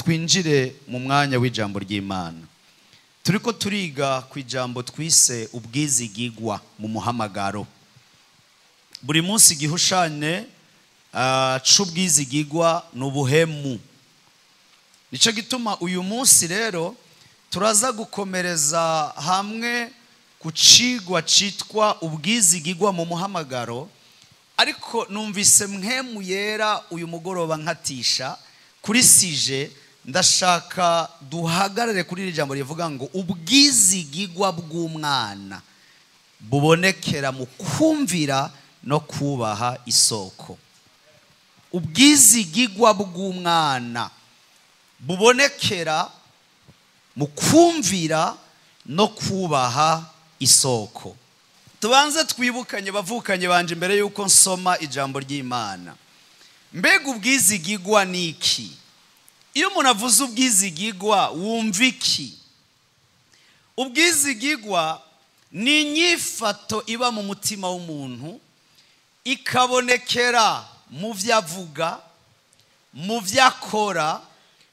twinjire mu mwanya w'ijambo ry'Imana. Turiko turiga ku ijambo twise ubwizigigwa mu muhamagaro. Buri munsi gihushane c'ubwizigigwa n'ubuhemu. Nico gituma uyu munsi rero turaza gukomereza hamwe ku cigwa citwa ubwizigigwa mu muhamagaro, ariko numvise mpemu yera uyu mugoroba nkatisha kuri sije. Ndashaka duhagarare kuri iri jambo rivuga ngo ubwizigigwa bw'umwana bubonekera mu kumvira no kubaha isoko. Ubwizigigwa bw'umwana bubonekera mu kumvira no kubaha isoko. Tubanze twibukanye bavukanye banje mbere yuko nsoma ijambo ry'Imana. Mbega ubwizigigwa niki? Iyo umuntu avuze ubwizigigwa wumva iki? Ubwizigigwa ni inyifato iba mu mutima w'umuntu, ikabonekera mu vyo avuga, mu vyo akora,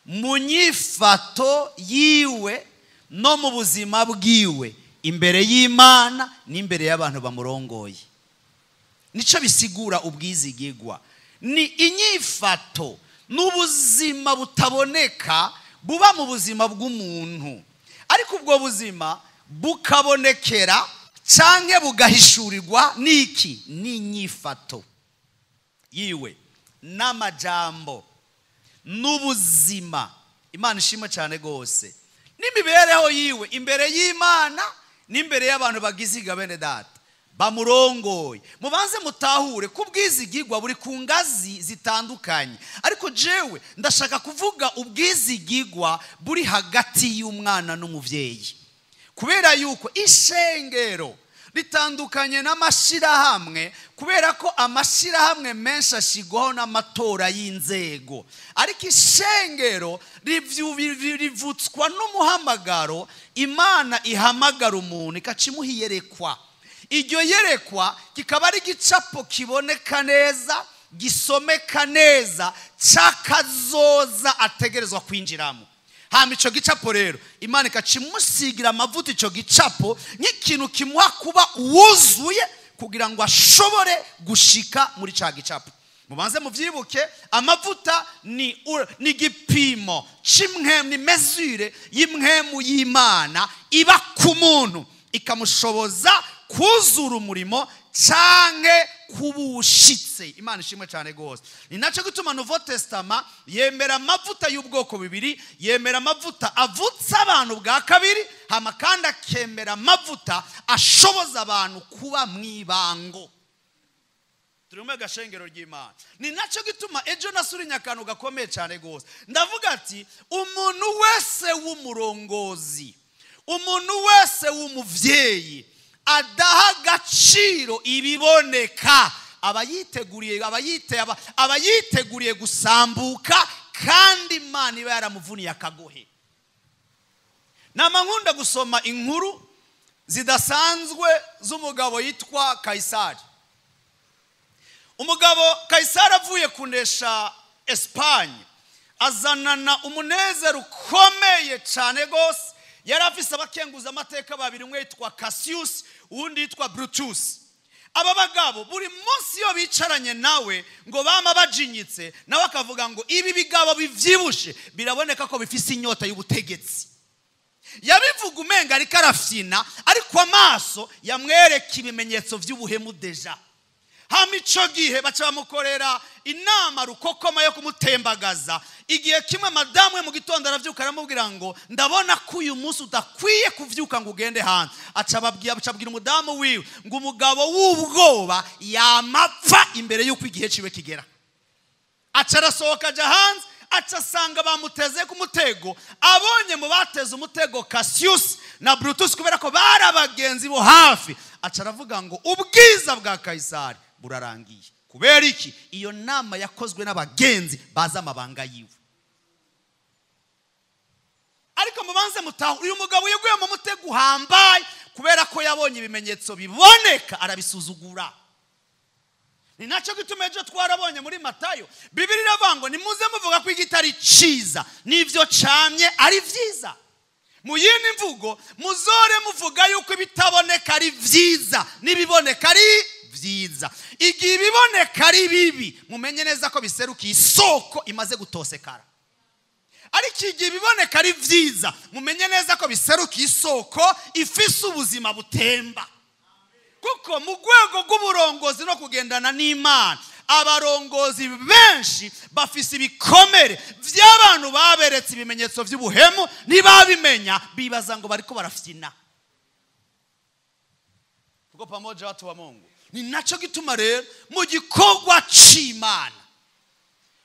mu nyifato yiwe no mu buzima bwiwe, imbere y'Imana n'imbere y'abantu bamurongoye. Nico bisigura ubwizigigwa. Ni inyifato n'ubuzima butaboneka buba mu buzima bw'umuntu, ariko ubwo buzima bukabonekera canke bugahishurirwa niki? N'inyifato yiwe n'amajambo n'ubuzima. Imana ishimwe cyane gose. N'imibereho yiwe imbere y'Imana n'imbere y'abantu bagiziga bene data bamurongoye. Mubanze mutahure kubwizigigwa buri ku ngazi zitandukanye, ariko jewe ndashaka kuvuga ubwizigigwa buri hagati y'umwana n'umuvyeyi, kubera yuko ishengero ritandukanye n'amashirahamwe, kubera ko amashirahamwe menshi ashigwaho n'amatora y'inzego, ariko ishengero rivutswa n'umuhamagaro. Imana ihamagara umuntu ikacimuha iyerekwa. Iryo yerekwa kikaba ari gicapo kiboneka neza, gisomeka neza, cakazoza ategerezwa kwinjiramo. Hama ico gicapo rero Imana ikacimusigira amavuta ico gicapo nk'ikintu kimuha kuba wuzuye kugira ngo ashobore gushika muri ca gicapo. Mubanze muvyibuke, amavuta ni gipimo c'imwemu, ni mesure y'imwemu y'Imana iba ku muntu ikamushoboza kuzura umurimo canke kubushitse. Imana ishimwe cyane gose. Ni naco gituma Nouveau Testament yemera amavuta y'ubwoko bibiri, yemera amavuta avutsa abantu bwa kabiri, hama kandi akemera amavuta ashoboza abantu kuba mwibango. Turumwe gashengero ry'Imana. Ni naco gituma ejo nasurinya akantu gakomeye cyane gose. Ndavuga ati umuntu wese w'umurongozi, umuntu wese w'umuvyeyi adaha agaciro ibiboneka abayiteguriye gusambuka, kandi Imana iba yaramuvuniye akagohe. Nama nkunda gusoma inkuru zidasanzwe z'umugabo yitwa Kaisari. Umugabo Kaisari avuye kunesha Espagne azanana umunezero ukomeye cyane gose. Yari afise abakenguza amateka babiri, umwe yitwa Cassius uwundi yitwa Brutus. Aba bagabo buri munsi yo bicaranye nawe ngo bama bajinyitse, nawe akavuga ngo ibi bigabo bivyibushe biraboneka ko bifise inyota y'ubutegetsi. Yabivuga umenga ariko arafyina, ariko amaso yamwereka ibimenyetso vy'ubuhemu deja. Hama ico gihe baca bamukorera inama rukokoma yo kumutembagaza. Igihe kimwe madamu we mu gitondo aravyuka aramubwira ngo ndabona ko uyu munsi udakwiye kuvyuka ngo ugende hanze. Acababwira umudamu wiwe ngo umugabo w'ubwoba yamapfa imbere y'uko igihe ciwe kigera. Aca arasohoka aja hanze, aca asanga bamuteze ku mutego. Abonye mu bateze umutego Cassius na Brutus kubera ko bari abagenzi bo hafi, aca aravuga ngo ubwiza bwa Kaisari burarangiye. Kubera iki? Iyo nama yakozwe n'abagenzi baza amabanga yiwe. Ariko mubanze mutaho, uyu mugabo yeguye mu mutego uhambaye kubera ko yabonye ibimenyetso biboneka, arabisuzugura. ni nacyo gituma ejo twarabonye muri Matayo Bibiliya iravuga ngo nimuze muvuga ko igitari ciza n'ivyo camye ari vyiza. Mu yindi mvugo muzore muvuga yuko ibitaboneka ari vyiza n'ibiboneka ari vyiza. Igihe ibiboneka ari bibi mumenye neza ko biserukiye isoko imaze gutosekara. Ariko igihe ibiboneka ari vyiza mumenye neza ko biserukiye isoko ifise ubuzima butemba. Kuko mu rwego rw'uburongozi no kugendana n'Imana abarongozi benshi bafise ibikomere by'abantu baberetse ibimenyetso by'ubuhemu ntibabimenya bibaza ngo bariko barafyina. Kuko pamoja watu wa Mungu ni naco gituma rero mu gikorwa c'Imana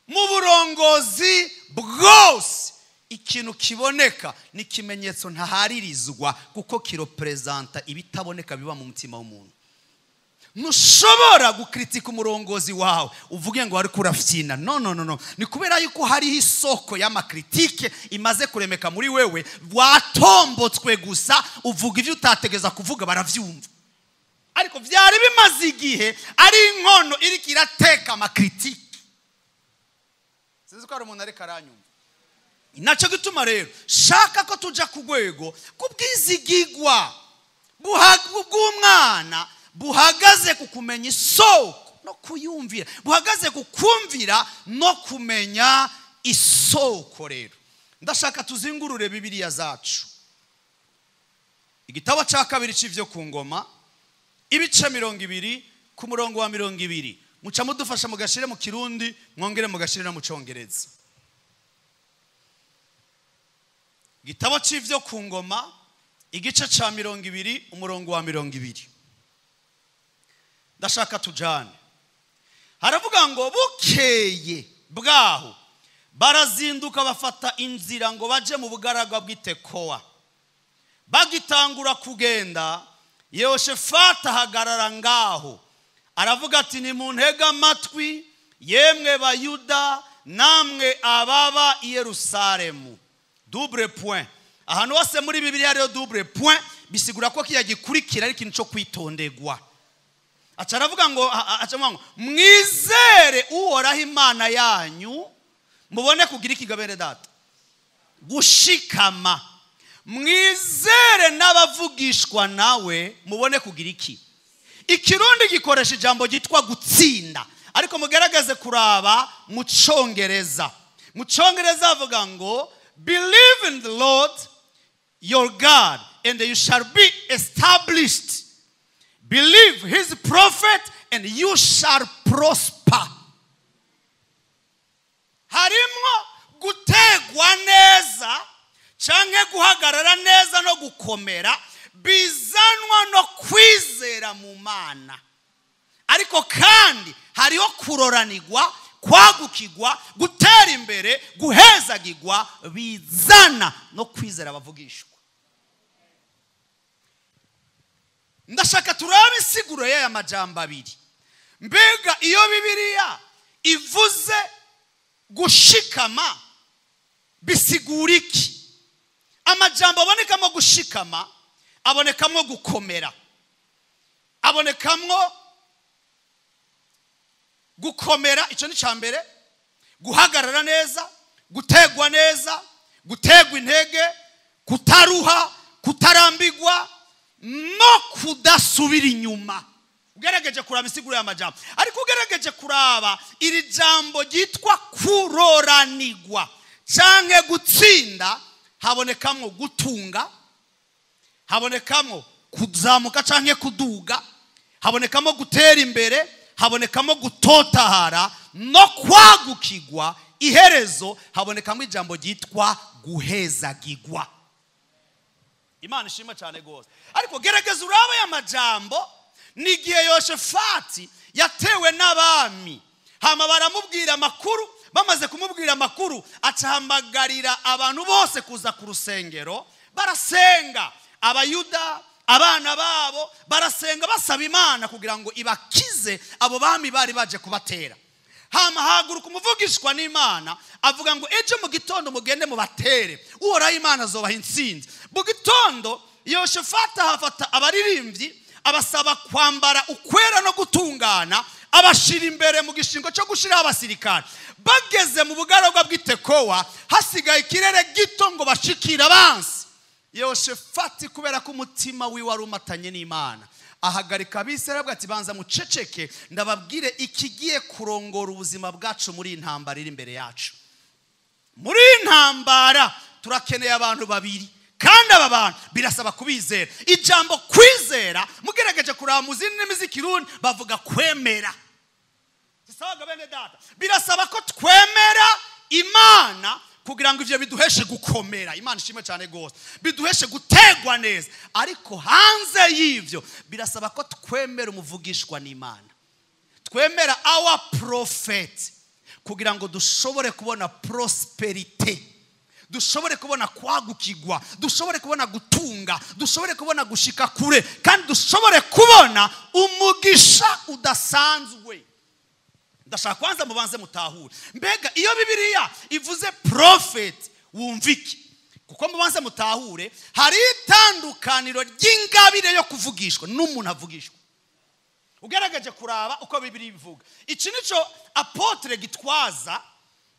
mu burongozi bwose ikintu kiboneka ni kimenyetso ntaharirizwa kuko kiropresenta ibitaboneka biba mu mutima w'umuntu. Ntushobora gukritika umurongozi wawe uvuge ngo ari kurafyina. No. Ni kubera yuko hari isoko y'amakritike imaze kuremeka muri wewe, watombotswe gusa uvuga ivyo utategeza kuvuga baravyumva. Ariko vyari bimaze igihe ari inkono iri kirateka amakritike. Sinzi ko ari umuntu ari karanyumva. Inacho gituma rero shaka ko tuja ku rwego kubwizigigwa bw'umwana buhagaze ku kumenya isoko no kuyumvira, buhagaze ku kumvira no kumenya isoko. Rero ndashaka tuzingurure Bibiliya zacu igitabo cya kabiri c'ivyo ku ngoma ibice 20 ku murongo wa 20. Muca mudufasha mugashire mu Kirundi mwongere mugashire no mu Congereza. Gitabo c'ivyo ku ngoma igice ca 20 umurongo wa 20. Ndashaka tujane. Haravuga ngo bukeye bwaho barazinduka bafata inzira ngo baje mu bugaragwa bw'Itekowa. Bagitangura kugenda Yehoshafati ahagarara ngaho aravuga ati ni muntega amatwi yemwe Bayuda namwe ababa i Yerusalemu. Double point. Ahantu hose muri Bibiliya rero double point bisigura ko kiyagikurikira ari ikintu cyo kwitondegwa. Acaravuga ngo mwizere uhoraho Imana yanyu mubone kugira ikigabere data gushikama. Mwizere n'abavugishwa nawe mubone kugira iki. Ikirundi gikoresha ijambo gitwa gutsinda, ariko mugerageze kuraba mu Congereza. Mu Congereza avuga ngo believe in the Lord your God and you shall be established. Believe his prophet and you shall prosper. Harimwo gutegwa neza canke guhagarara neza no gukomera bizanwa no kwizera mu Mana. Ariko kandi hariho kuroranirwa, kwagukigwa, gutera imbere, guhezagirwa bizana no kwizera abavugishwa. Ndashaka turabe isiguro y'aya majambo abiri. Mbega iyo Bibiliya ivuze gushikama bisigura iki? Amajambo abonekamo gushikama abonekamo gukomera, abonekamwo gukomera. Ico ni cambere, guhagarara neza, gutegwa neza, gutegwa intege, kutaruha, kutarambigwa no kudasubira inyuma. Ugerageje kuraba isiguro y'amajambo, ariko ugerageje kuraba iri jambo ryitwa kuroranirwa canke gutsinda, habonekamwo gutunga, habonekamwo kuzamuka canke kuduga, habonekamo gutera imbere, habonekamo gutotahara no kwagukigwa. Iherezo habonekamo ijambo ryitwa guhezagirwa. Imana ishimwe cyane gose. Ariko gerageza uraba ya majambo nigihe Yehoshafati yatewe n'abami, hama baramubwira amakuru. Bamaze kumubwira amakuru acahamagarira abantu bose kuza ku rusengero barasenga. Abayuda abana babo barasenga basaba Imana kugira ngo ibakize abo bami bari baje kubatera. Hama haguruka umuvugishwa n'Imana avuga ngo ejo mu gitondo mugende mu batere, uhoraho Imana azobaha intsinzi. Mu gitondo Yehoshafati hafata abaririmbyi abasaba kwambara ukwera no gutungana, abashira imbere mu gishingo cyo gushiraho abasirikare. Bageze mu bugaragwa bw'Itekowa, hasigaye ikirere gito ngo bashikira abansi. Yehoshafati kubera ko umutima wiwe wari umatanye n'Imana, ahagarika abisirayeli ati banza muceceke ndababwire ikigiye kurongora ubuzima bwacu muri intambara iri imbere yacu. Muri intambara turakeneye abantu babiri, kandi aba bantu birasaba kubizera. Ijambo kwizera mugerageje kuraba mu zindi ndimi z'ikirundi bavuga kwemera. Sisaga bene data, birasaba ko twemera Imana kugira ngo ivyo biduheshe gukomera. Imana ishimwe cyane gose, biduheshe gutegwa neza. Ariko hanze y'ivyo birasaba ko twemera umuvugishwa n'Imana, twemera our prophet, kugira ngo dushobore kubona prosperity, dushobore kubona kwagukigwa, dushobore kubona gutunga, dushobore kubona gushika kure, kandi dushobore kubona umugisha udasanzwe. Ndashaka kwanza mubanze mutahure, mbega iyo Bibiliya ivuze prophet wumviki? Kuko mubanze mutahure hari itandukaniro ry'ingabire yo kuvugishwa n'umuntu avugishwa. Ugaragaje kuraba uko Bibiliya ivuga. Iki nico Apotre Gitwaza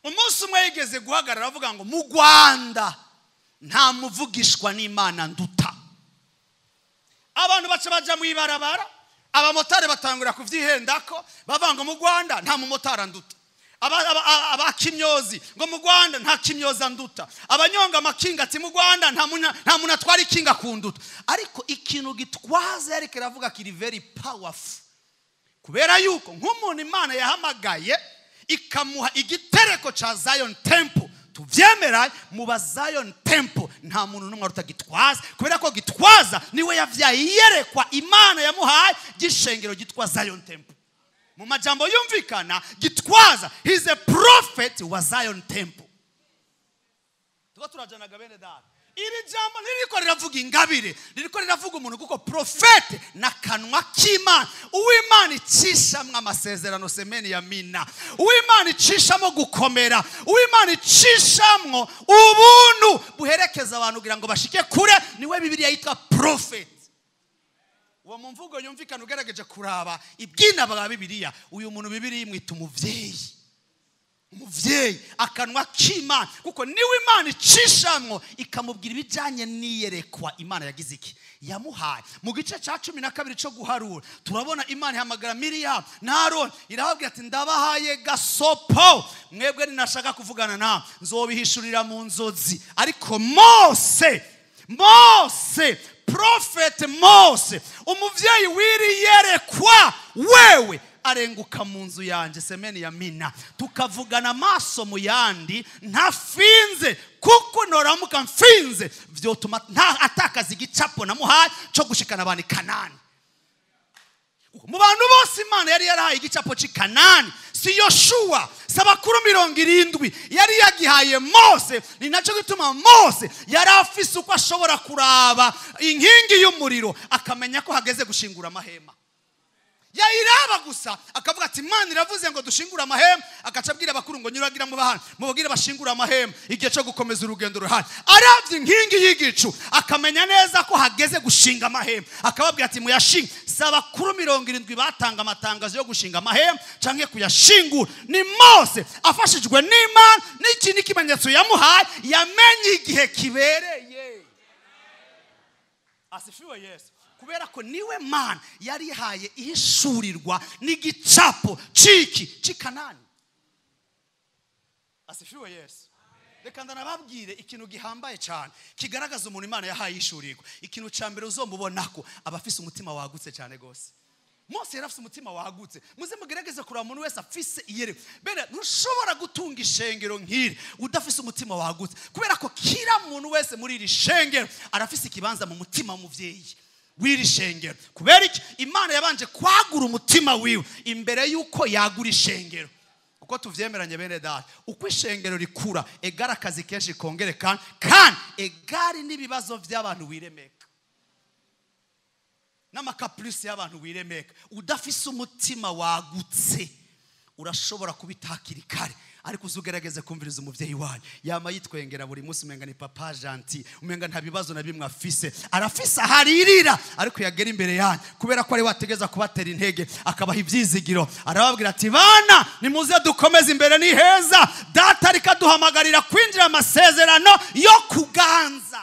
umunsi umwe yigeze guhagarara avuga ngo mu Rwanda nta muvugishwa n'Imana nduta. Abantu baca baja mu ibarabara, abamotari batangura kuvyihendako bavanga mu Rwanda nta mumotari nduta. Abakimyozi ngo mu Rwanda nta kimyoza nduta. Abanyonga makinga ati mu Rwanda nta muntu atwara ikinga kunduta. Ariko ikintu Gitwaza yareke ravuga kiri very powerful, kubera yuko nk'umuntu Imana yahamagaye ikamuha igitereko cha Zion Temple, tuvyemera mu ba Zion Temple nta muntu numwe aruta Gitwaza, kubera ko Gitwaza niwe yavyaye yerekwa Imana yamuhaye gishengero gitwa Zion Temple. Mu majambo yumvikana, Gitwaza he is a prophet wa Zion Temple. Tuko turajanaga bene data, iri jambo niriko riravuga ingabire, niriko riravuga umuntu kuko prophet na kanwa k'Imana. Uw'Imana icishamwe amasezerano semeni ya mina, uw'Imana icishamo gukomera, uw'Imana icishamwe ubuntu buherekeza abantu kugira ngo bashike kure, niwe Bibiliya yitwa prophet. Uwo mumvugo yumvikana ugerageje kuraba ibyina bwa Bibiliya, uyu muntu Bibiliya imwita umuvyeyi. Umuvyeyi akanwa k'Imana, kuko niwe Imana icishamwe ikamubwira ibijanye niyerekwa Imana yagize iki yamuhaye. Mu gice cya 12 cyo guharura turabona Imana ihamagara Miriam na Aaron, irababwira ati ndabahaye gasopo, mwebwe ninashaka kuvugana na nzobihishurira mu nzozi. Ariko Mose prophet Mose, umuvyeyi wiri yerekwa, wewe arenguka mu nzu yanje semeni ya mina, tukavugana amaso mu yandi ntafinze, kuko noramuka mfinze vyotuma nta atakaza igicapo namuhaye cyo gushikana abantu Kanani. Mu bantu bose Imana yari yarahaye igicapo ci Kanani si Yoshua, sabakuru 70 yari yagihaye Mose. Ni naco gituma Mose yari afise uko ashobora kuraba inkingi y'umuriro akamenya ko hageze gushingura amahema. Yairaba gusa akavuga ati Imana iravuze ngo dushingura amahema, akacabwira abakuru ngo nyuragira mu bahana mubwire bashingura amahema igihe cyo gukomeza urugendo ruhari. Aravye inkingi y'igicu akamenya neza ko hageze gushinga amahema, akababwira ati muyashinga. Saba kuru 70 batanga amatangazo yo gushinga amahema canke kuyashingura. Ni Mose afashijwe n'Imana n'iki n'ikimenyetso yamuhaye, yamenye igihe kibereye. Asifiwe Yesu, kubera ko niwe Mana yari haye ihishurirwa n'igicapo ciki Kanani. Asifiwe Yesu. Reka ndanababwire ikintu gihambaye cyane kigaragaza umuntu Imana yahaye ishurirwa. Ikintu cyambere uzombubonako abafise umutima wagutse cyane gose. Mose yarafise umutima wagutse. Muze mugerageze kuraba umuntu wese afise iyere. Bene ntushobora gutunga ishengero nkiri udafise umutima wagutse, kubera ko kira muntu wese muri iri shengero arafise ikibanza mu mutima w'umuvyeyi w'iri shengero. Kubera iki? Imana yabanje kwagura umutima wiwe imbere yuko yagura ishengero. Uko tuvyemeranye bene data, uko ishengero rikura egara akazi kenshi kongerekana, kandi egari n'ibibazo by'abantu wiremeka n'amakaplus y'abantu wiremeka. Udafise umutima wagutse urashobora kubitakira kare, ariko uzugerageze kumviriza umuvyeyi wanyu yama yitwengera buri munsi umenga ni papa gentil, umenga nta bibazo na bimwe afise, arafise haririra, ariko yagera imbere yanyu kubera ko ari wategeza kubatera intege akabaha ivyizigiro, arababwira ati bana nimuze dukomeze imbere ni heza, data ariko aduhamagarira kwinjira amasezerano yo kuganza.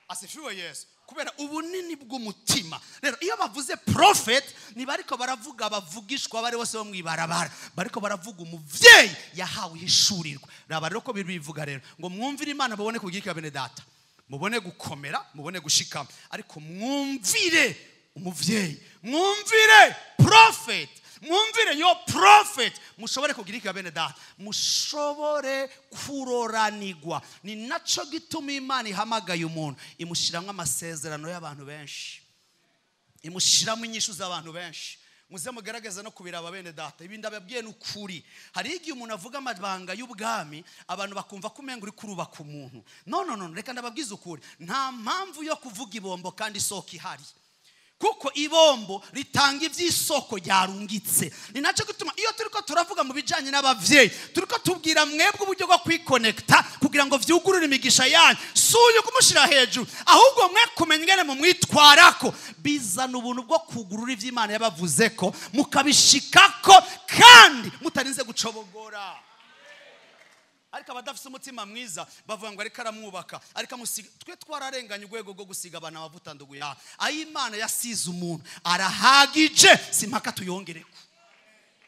Asifiwe Yesu. Kubera ubunini bw'umutima. Rero iyo bavuze prophet nibariko baravuga bavugishwa bari bose bo mwibarabara, bariko baravuga umuvyeyi yahawe hishurirwa. Raba rero ko bivuga rero ngo mwumvire Imana mubone kugirika bene data, mubone gukomera, mubone gushikama, ariko mwumvire umuvyeyi, mwumvire prophet, mwumvire yo prophet, mushobore kugirika bene data, mushobore kuroranigwa. Ni naco gituma Imana ihamagaye umuntu imushiramwe amasezerano y'abantu benshi, imushiramwe inyishu z'abantu benshi. Muze mugerageza no kubiraba bene data, ibindi ababwiye n'ukuri. Hari igihe umuntu avuga amabanga y'ubwami abantu bakumva ko umenga uri kurubaka umuntu. No, reka ndababwiza ukuri, nta mpamvu yo kuvuga ibombo kandi isoko ihari, kuko ibombo ritanga ivy'isoko ryarungitse. Ni naco gituma iyo turiko turavuga mu bijanye n'abavyeyi turiko tubwira mwebwe uburyo bwo kwiconnecta kugira ngo vyugurure imigisha yanyu, suye kumushira hejuru, ahubwo mwe kumenya ngene mu mwitwarako bizana ubuntu bwo kugurura ivy'Imana yabavuze ko mukabishikako kandi mutarinze gucobogora. Ariko abadafise umutima mwiza bavuga ngo ariko aramwubaka, ariko amusiga. Twe twararenganye urwego rwo gusiga abana bavutanduguye. Ayi Imana yasize umuntu arahagije, simpaka tuyongereko.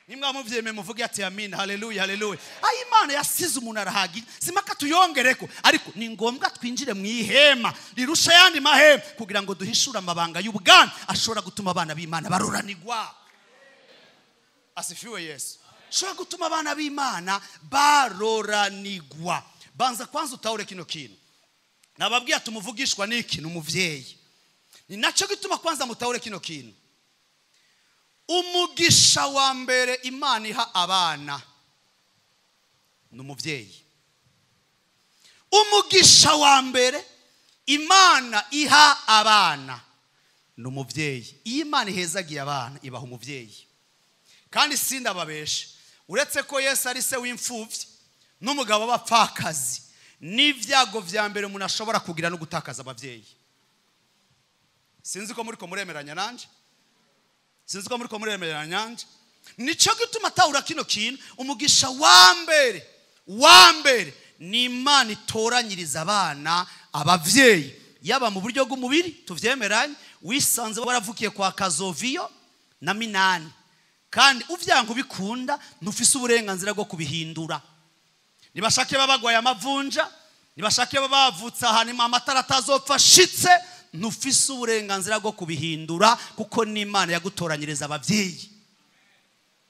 Nimwe muvyeme muvuge ati amen, haleluya haleluya. Ayi Imana yasize umuntu arahagije, simpaka tuyongereko, ariko ni ngombwa twinjire mu ihema rirusha yandi mahema kugira ngo duhishura amabanga y'ubwami ashobora gutuma abana b'Imana baroranigwa. Asifiwe Yesu. Shobora gutuma abana b'Imana baroranigwa. Banza kwanza utahure kino kintu. Nababwiye tumuvugishwa n'ikintu umuvyeyi. Ni naco gituma kwanza mutahure kino kintu. Umugisha wa mbere Imana iha abana n'umuvyeyi. Umugisha wa mbere Imana iha abana n'umuvyeyi. Iyo Imana ihezagiye abana ibaha umuvyeyi. Kandi sinda babeshe, uretse ko Yesu ari se w'imfuvyi n'umugabo w'abapfakazi, n'ivyago vya mbere umuntu ashobora kugira no gutakaza abavyeyi. Sinzi ko muri ko muremeranya nanje, sinzi ko muri ko muremeranya nanje. Nico gituma tawura kino kintu, umugisha wa mbere ni Imana itoranyiriza abana abavyeyi, yaba mu buryo bw'umubiri tuvyemeranye, wisanze waravukiye kwa Kazoviyo na Minani, kandi uvyango bikunda ntufise uburenganzira bwo kubihindura. Nibashake babagwaye amavunja, nibashake babavutsa ahantu amatara atazopfa shitse, ntufise uburenganzira bwo kubihindura, kuko ni Imana yagutoranyiriza abavyeyi.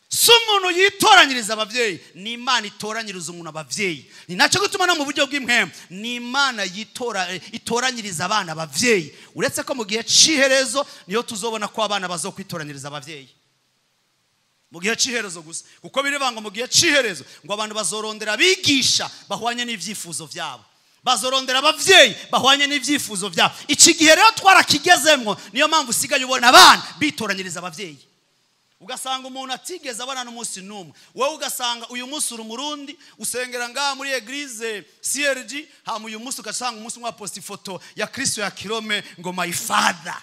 Si umuntu yitoranyiriza abavyeyi, ni Imana itoranyiriza umuntu abavyeyi. Ni naco gituma no mu buryo bw'impemu ni Imana itoranyiriza abana abavyeyi. Uretse ko mu gihe ciherezo niyo tuzobona ko abana bazokwitoranyiriza abavyeyi. Mu gihe ciherezo gusa, kuko birivanga mu gihe ciherezo ngo abantu bazorondera abigisha bahwanye n'ivyifuzo vyabo, bazorondera abavyeyi bahwanye n'ivyifuzo vyabo. Iki gihe rero twarakigezemwo, niyo mpamvu usigaye ubona abana bitoranyiriza abavyeyi. Ugasanga umuntu atigeze abana n'umunsi n'umwe, wowe ugasanga uyu munsi uri Murundi usengera ngaha muri eglise CRG, hama uyu munsi ugasanga umunsi mwa post photo ya Kristo ya Kirome ngo my father.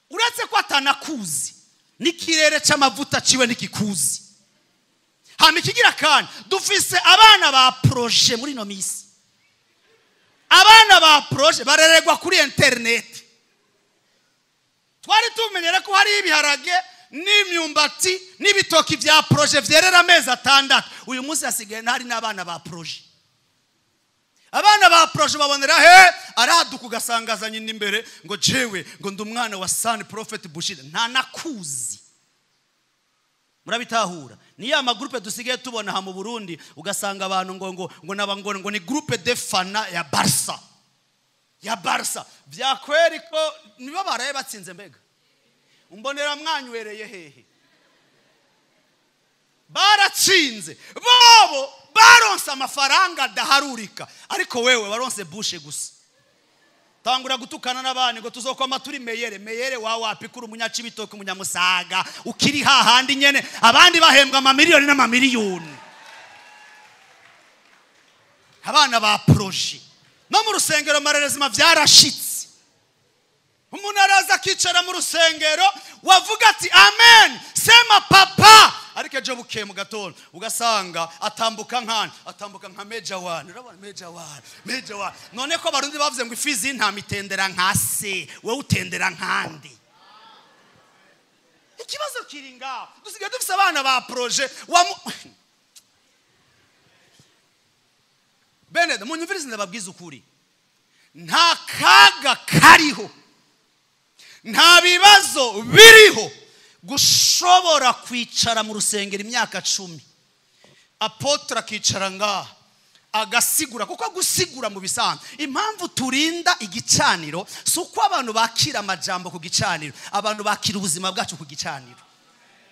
Uretse ko atanakuzi, nikirere c'amavuta ciwe nikikuzi. Hama ikigira kandi dufise abana ba projet muri no misi. Abana ba projet bareregwa kuri internet. Twari tumenyera ko hari ibiharage n'imyumbati n'ibitoki vya projet vyerera amezi 6. Uyu munsi asigaye ntari n'abana ba projet. Abana ba projet babonera araduka ugasangazanye n'imbere ngo jewe ngo ndumwana wa Son Prophet Bushira, nta nakuzi. Murabitahura? Ni ya magroupe dusigaye tubona ha mu Burundi, ugasanga abantu ngo ni groupe de fana ya Barca. Ya Barca. Vyakweri ko nibo baraye batsinze mbega. Umbonera mwanywereye hehe. Baratsinze. Bobo baronse amafaranga daharurika, ariko wewe waronse bushe gusa. tangura gutukana n'abandi ngo tuzokoma turi meyere wawe apikura umunyacibitoke umunyamusaga ukiri hahandi nyene abandi bahembwa amamiliyoni n'amamiliyoni. Abana ba proje no mu rusengero marerezima byarashitse. Umuntu araza akicara mu rusengero wavuga ati amen sema papa, ariko ejo bukeye mu gatondo ugasanga atambuka nka Major One. Urabona Major One none ko abarundi bavuze ngo ifizi y'intama itendera nka se, wowe utendera nkandi. Ikibazo kiri ngaho, dusigaye dufise abana ba proje Beneda munyumvirize ndababwiza ukuri, nta kaga kariho, nta bibazo biriho gushobora kwicara mu rusengero imyaka 10 apotre akicara ngaha agasigura, kuko gusigura mu bisanzwe impamvu turinda igicaniro si uko abantu bakira amajambo ku gicaniro, abantu bakira ubuzima bwacu ku gicaniro.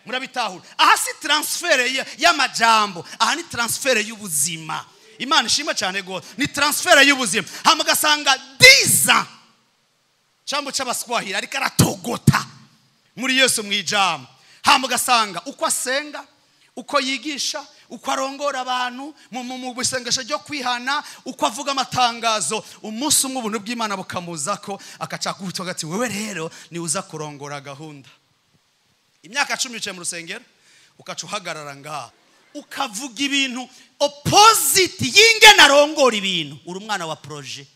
Murabitahura? Aha si transfer y'amajambo, aha ni transfer y'ubuzima. Imana ishimwe cyane go, ni transfer y'ubuzima. Hama gasanga 10 ans chambo cy'abaswahili ariko aratogota muri Yesu mwijambo. Hama gasanga uko asenga, uko yigisha, uko arongora abantu mu bisengesho ryo kwihana, uko avuga amatangazo, umunsi umwe ubuntu bw'Imana bukamuzako akaca kubitwa gati wewe rero ni uza kurongora gahunda. Imyaka 10 yicaye mu rusengero ukaca uhagarara ngaha ukavuga ibintu opposite y'ingene arongora ibintu. Uri umwana wa proje,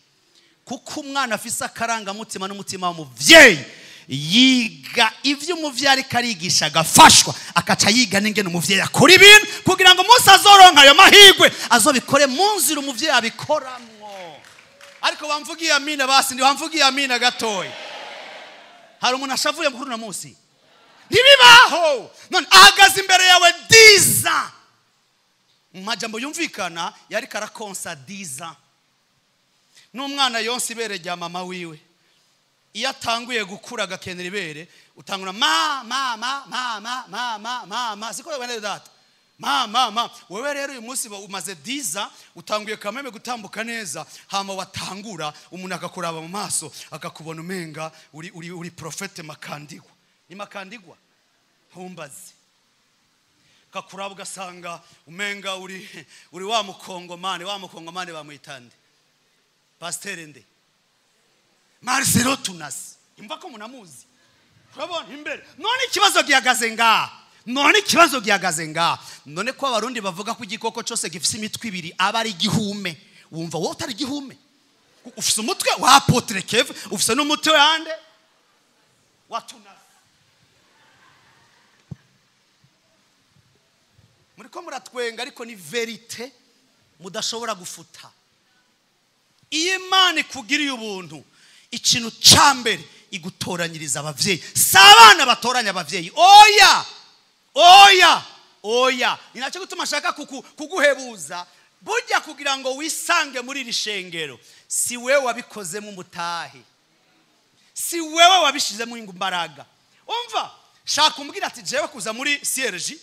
kuko umwana afise akarangamutima n'umutima w'umuvyeyi yiga ivyo umuvyeyi ariko arigisha agafashwa, akaca yiga n'ingene umuvyeyi akora ibintu kugira ngo umunsi azoronka ayo mahigwe azobikore mu nzira umuvyeyi abikoramwo. Ariko bamvugiye amina basi, ndi bamvugiye amina gatoyi. Hari umuntu ashavuye mukuru na munsi ntibibaho, none ahagaze imbere yawe 10 ans majambo yumvikana yari karakonsa 10 ans. N'umwana yonse ibere rya mama wiwe iyo atanguye gukura agakenera ibere utangura mama siko wene data mama. Wewe rero uyu munsi umaze 10 ans utanguye kameme gutambuka neza, hama watangura umuntu akakuraba mu maso akakubona umenga uri profete Makandigwa. Ni Makandigwa humbazi kakuraba ugasanga umenga uri wa mukongomane bamwitande Pasteur nde Marcelo Tunas, imva ko munamuzi. Urabona imbere none ikibazo gihagaze ngaha, none ko abarundi bavuga ko igikoko cyose gifise imitwe 2 aba ari gihume. Wumva wowe utari gihume? Ufise umutwe wa Apotre Kev, ufise n'umutwe yande wa Tunas. Muriko muratwenga ariko ni verite mudashobora gufuta. Imana ikugiriye ubuntu, ikintu cyambere igutoranyiriza abavyeyi. Sabana batoranya abavyeyi. Oya. Ninacho gutuma shaka kuguhebuza. Burya kugira ngo wisange muri rishengero, si wewe wabikozemo umutahe, si wewe wabishizemo imbaraga. Umva shaka umbwira ati jewe kuza muri CRG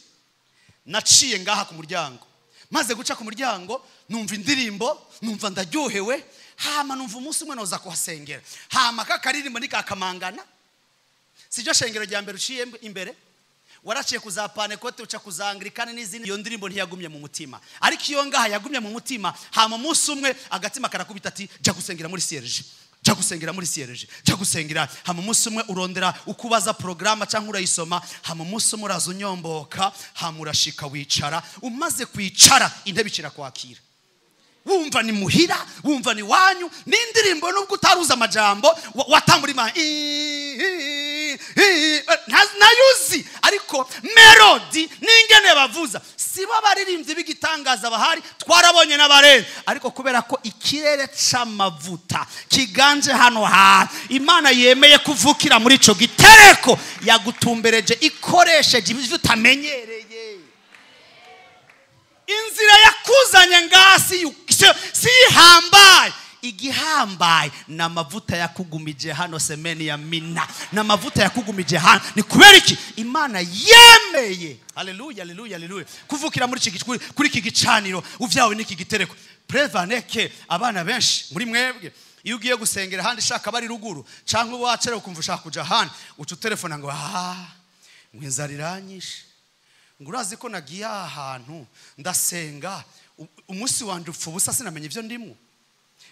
naciye ngaha ku muryango, maze guca ku muryango numva indirimbo, numva ndaryohewe, hama numva umunsi umwe noza kuhasengera, hama kakaririmbo nikakamangana. Sijyo shengero rya mbere uciye imbere, waraciye kuzapane kote uca kuzangirikana n'izindi, iyo ndirimbo ntiyagumye mu mutima. Ariko iyo ngaha yagumye mu mutima, hama umunsi umwe agatima karakubita ati jya gusengera muri CRG, jya gusengera. Hama umunsi umwe urondera ukubaza programa cyangwa urayisoma, hama umunsi umwe uraza unyomboka, hama urashika wicara. Umaze kwicara intebe ikira kwakira, wumva ni muhira, wumva ni wanyu. N'indirimbo nubwo utaruza amajambo watambura nayuzi, ariko melody n'ingene bavuza sibo baririmbye bigitangaza bahari, twarabonye n'abarere. Ariko kubera ko ikirere c'amavuta kiganje hano Imana yemeye kuvukira muri ico gitereko, yagutumbereje ikoresheje ibyo utamenyereye. Inzira yakuzanye ngasi si hambaye, igihambaye na mavuta yakugumije hano semeni ya mina, na mavuta yakugumije hano. Ni kubera iki Imana yemeye, haleluya kuvukira muri iki gicaniro uvyawe n'iki gitereko. Prevaneke abana benshi muri mwebwe iyo ugiye gusengera handi shaka bari ruguru cyangwa wacere ukumva ushaka kuja handi ucu telefone ngo mwinzara iranyishe ngo urazi ko nagiye ahantu ndasenga umunsi wanje upfa ubusa sinamenye ivyo ndimwo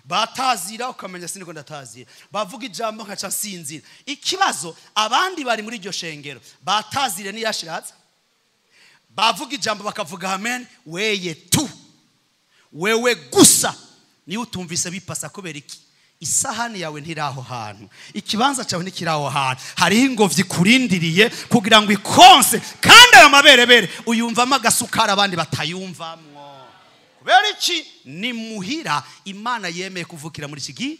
batazira ukamenya siniko ndatazira bavuga ijambo nkaca sinzira ikibazo abandi bari muri iryo shengero batazire niyashiraza bavuga ijambo bakavuga amen wewe gusa ni utumvise bipasa kubera iki isahani yawe ntiraho hantu ikibanza cyawe ntikiraho hantu hariho ingobyi kurindiriye kugira ngo ikonse kandi ayo maberebere uyumvamo agasukara abandi batayumvamwo kubera iki ni muhira Imana yemeye kuvukira muri iki gihe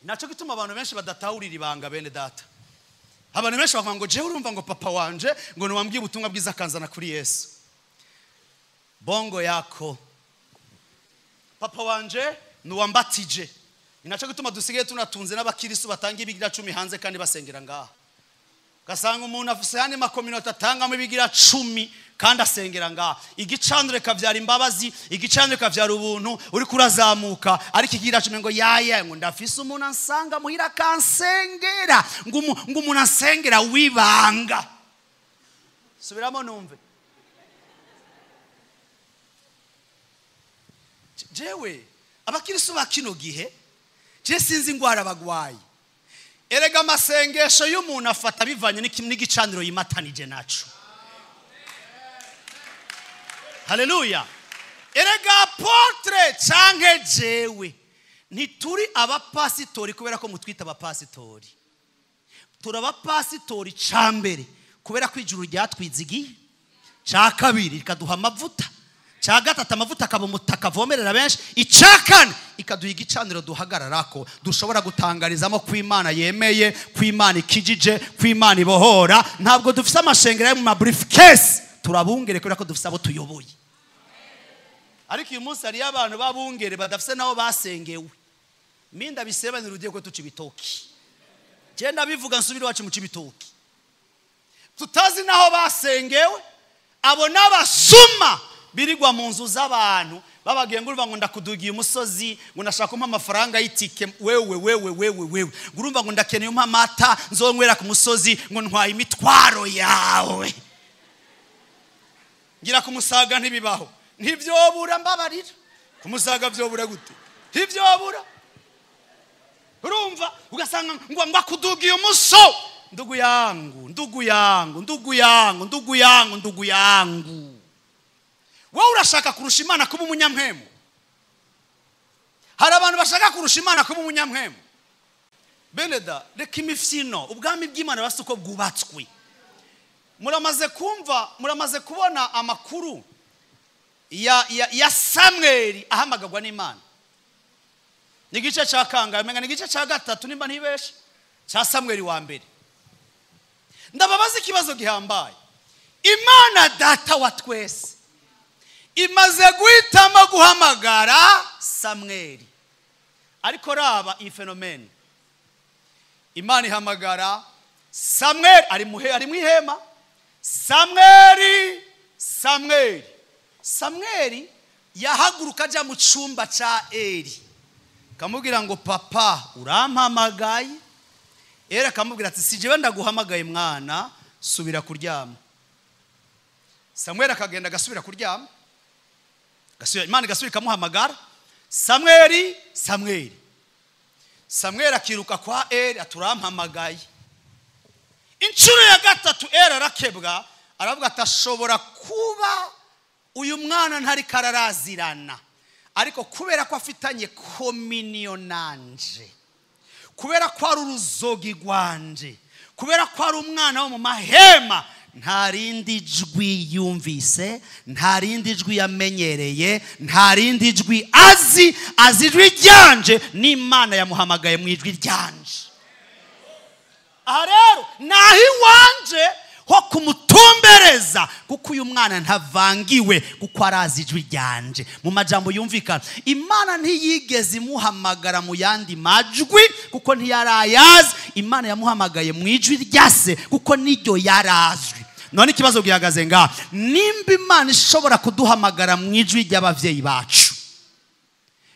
naco gituma abantu benshi badatahurira ibanga bene data abantu benshi bavuga ngo je urumva ngo papa wanje ngo niwambwiye ubutumwa bwiza kanzana kuri Yesu bongo yako papa wanje nuwambatije inacho gituma dusigaye tunatunze n'abakirisu batanga ibigira 10 hanze kandi basengera ngaha gasanga umuntu afise hane makominote atanga mu bigira 10 kandi asengera ngaha igicanure kavyara imbabazi igicanure kavyara ubuntu uri kurazamuka ariko ikigira 10 ngo yaya ngo ndafise umuntu ansanga muhira kansengera ngo umuntu ansengera wibanga subiramo numve jewe abakirisu bakino gihe je sinzi ingwara bagwaye erega amasengesho y'umuntu afata bivanye n'igicaniro yimatanije naco haleluya erega apotre canke jewe ntituri abapasitori kubera ko mutwita abapasitori turabapasitori cambere kubera ko ijuru ryatwizigiye ca kabiri rikaduha amavuta cha gatatu amavuta akabumutaka vomerera benshi icakane ikaduha igicaniro duhagararako dushobora gutangarizamo kw'Imana yemeye kw'Imana ikijije kw'Imana ibohora ntabwo dufise amashengero yo mu briefcase turabungere kubera ko dufise abo tuyoboye ariko uyu munsi ari abantu babungere badafise naho basengewe minda bisebanira ugiye ko tuci bitoki genda bivuga nsubira wacu mu cibitoki tutazi naho basengewe abo nabasuma birigwa mu nzu z'abantu babagiye ngurumva ngo ndakudugiye umusozi ngo nashaka umpa amafaranga y'itike wewe ngurumva ngo ndakeneye umpa amata nzonywera ku musozi ngo ntwaye imitwaro yawe ngira kumusaga ntibibaho ntivyobura mbabarira kumusaga vyobura gute ntivyobura urumva ugasanga ngo akudugiye umuso ndugu yangu wowe urashaka kurusha Imana kuba umunyamhemu hari abantu bashaka kurusha Imana kuba umunyamhemu beneda reka imifyino ubwami bw'Imana basi uko bwubatswe muramaze kubona amakuru ya Samweli ahamagagwa n'Imana nigice cya kangahe menga nigice cya gatatu nimba ntibeshe cya Samweli wa mbere ndababaza ikibazo gihambaye Imana data wa twese imaze guhitamo guhamagara Samweli ariko raba iyi fenomene Imana ihamagara Samweli ari mu ihema Samweli yahaguruka aja mu cumba ca Eli kamubwira ngo papa urampamagaye era kamubwira ati sijewe ndaguhamagaye mwana subira kuryama Samweli akagenda gasubira kuryama Imana igasubira ikamuhamagara Samweli akiruka kwa Eli aturampamagaye inshuro ya gatatu Eli arakebwa aravuga atashobora kuba uyu mwana ntari kararazirana ariko kubera ko afitanye communion nanje kubera ko ari uruzogi rwanje kubera ko ari umwana wo mu mahema nta rindi jwi yumvise nta rindi jwi yamenyereye nta rindi jwi azi ijwi ryanje n'Imana yamuhamagaye mu ijwi ryanje aha rero naho iwanje ho kumutumbereza kuko uyu mwana ntavangiwe kuko arazi ijwi ryanje mu majambo yumvikana Imana ntiyigeze imuhamagara mu yandi majwi kuko ntiyarayazi Imana yamuhamagaye mu ijwi ryase kuko niryo yarazwi none ikibazo gihagaze nimba Imana ishobora kuduhamagara mu ijwi ry'abavyeyi bacu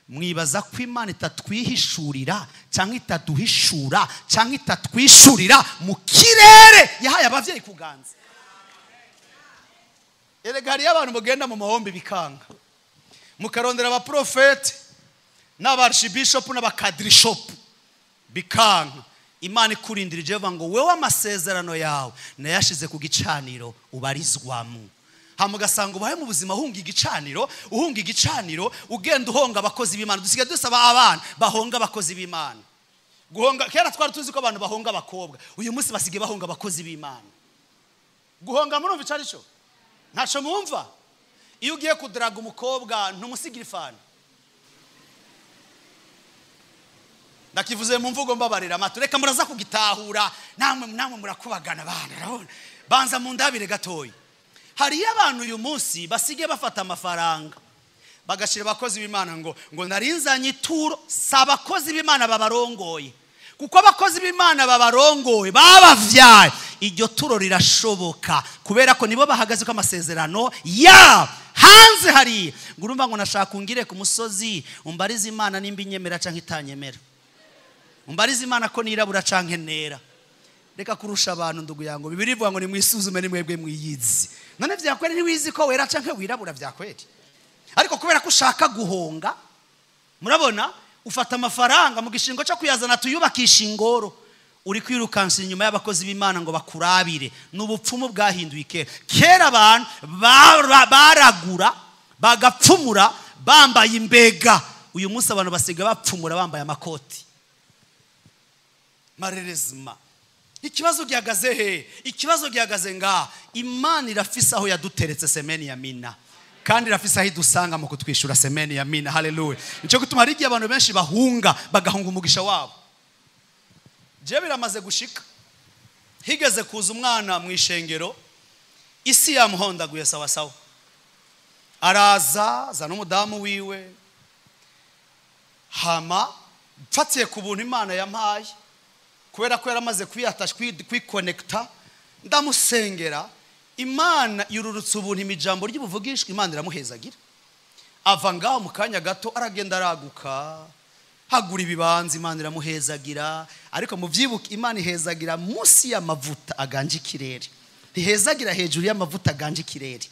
mwibaza ko Imana itatwihishurira cyangwa itaduhishura cyangwa itatwishurira mu kirere yahaye abavyeyi kuganza. Erega hari abantu mugenda mu mahombe bikanga, mukarondera abaprofete n'abarchbishop n'abakadrishop bikanga. Imana ikurindirije vuga ngo wewe amasezerano yawe nayashize ku gicaniro ubarizwamo. Hamugasanga ubaye mu buzima uhunga igicaniro ugenda uhonga abakozi b'Imana. Dusigaye dusaba abana bahonga abakozi b'Imana. Guhonga kera twari tuzi ko abantu bahonga abakobwa, uyu munsi basigaye bahonga abakozi b'Imana. Guhonga murumva icari cyo? Ntaco mumva? Iyo ugiye kudraga umukobwa ntumusigira ifana. Ndakivuze mu mvugo mbabarira amato, reka muraza kugitahura namwe murakubagana abana. Urabona banza mu ndabire gatoyi. Hari abantu uyu munsi basigaye bafata amafaranga bagashira abakozi b'Imana ngo narinzanye ituro. Saba abakozi b'Imana babarongoye, kuko abakozi b'Imana babarongoye babavyaye iryo turo rirashoboka kubera ko nibo bahagaze ko amasezerano ya hanze. Hari ngurumva ngo nashaka ungire ku musozi umbarize Imana nimba inyemera canke itanyemera, umbarize Imana ko nirabura canke nera. Reka kurusha abantu ndugu yango, Bibiri ivuga ngo ni mwisuzume ni mwebwe mwiyizi. None vyakwere ntiwizi ko wera canke wirabura vyakwere, ariko kubera ko ushaka guhonga, murabona ufata amafaranga mu gishingo cyo kuyazana tuyubakisha ingoro, uri kwirukansa inyuma y'abakozi b'Imana ngo bakurabire. N'ubupfumu bwahinduye kera abantu baragura bagapfumura bambaye imbega. Uyu munsi abantu basiga bapfumura bambaye amakoti. Marerezima ikibazo gihagaze he? Ikibazo gihagaze nga Imana irafisa aho yaduteretse semeni ya mina, kandi irafisa aho idusanga mu kutwishura semeni ya mina. Haleluya. Nico gutuma hari igihe abantu benshi bagahunga umugisha wabo. Je biramaze gushika, higeze kuza umwana mu ishengero, isi yamuhondaguye sawa sawa. Araza za n'umudamu wiwe, hama mfatiye ku buntu Imana yampaye, kubera ko yaramaze kwiconnecta, ndamusengera. Imana yururutse ubuntu imijambo ry'ubuvugishwa, Imana iramuhezagira. Ava ngaho mu kanya gato aragenda araguka, hagura ibibanza, Imana iramuhezagira. Ariko mu vyibuka Imana ihezagira munsi y'amavuta aganje ikirere, ntihezagira hejuru y'amavuta aganje ikirere.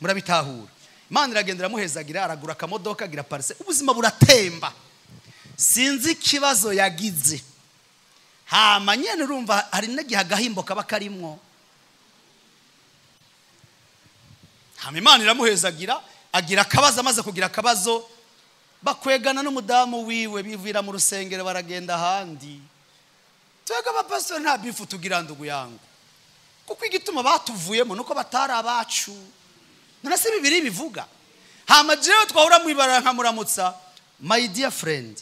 Murabitahura? Imana iragenda iramuhezagira, aragura akamodoka, agira parse, ubuzima buratemba. Sinzi ikibazo yagize. Hama nyene urumva hari nagihe agahimbo kaba karimwo. Hama Imana iramuhezagira, agira akabazo. Amaze kugira akabazo, bakwegana n'umudamu wiwe, bivira mu rusengero baragenda ahandi. Twega abapastori nta bifu tugira ndugu yangu, kuko igituma batuvuyemo nuko batari abacu. None se Bibiri bivuga. Hama jewe twahura mwibara nkamuramutsa, my dear friend,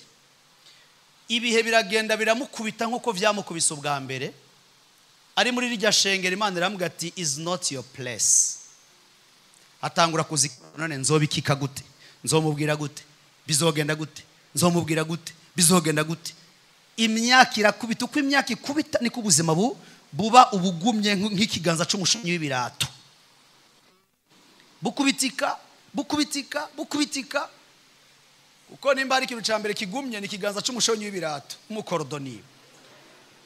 ibihe biragenda biramukubita nkuko vyamukubise ubwa mbere. Ari muri rijya shengero, Imana iramubwira ati is not your place. Atangura kuzikora, none nzobikika gute, nzomubwira gute, bizogenda gute, nzomubwira gute, bizogenda gute. Imyaka irakubita, uko imyaka ikubita niko ubuzima buba ubugumye nk'ikiganza c'umushinyi w'ibirato. Bukubitika uko nimba ari ikintu cyambere kigumye ni kiganza c'umushonyi w'ibirato umukorodoni.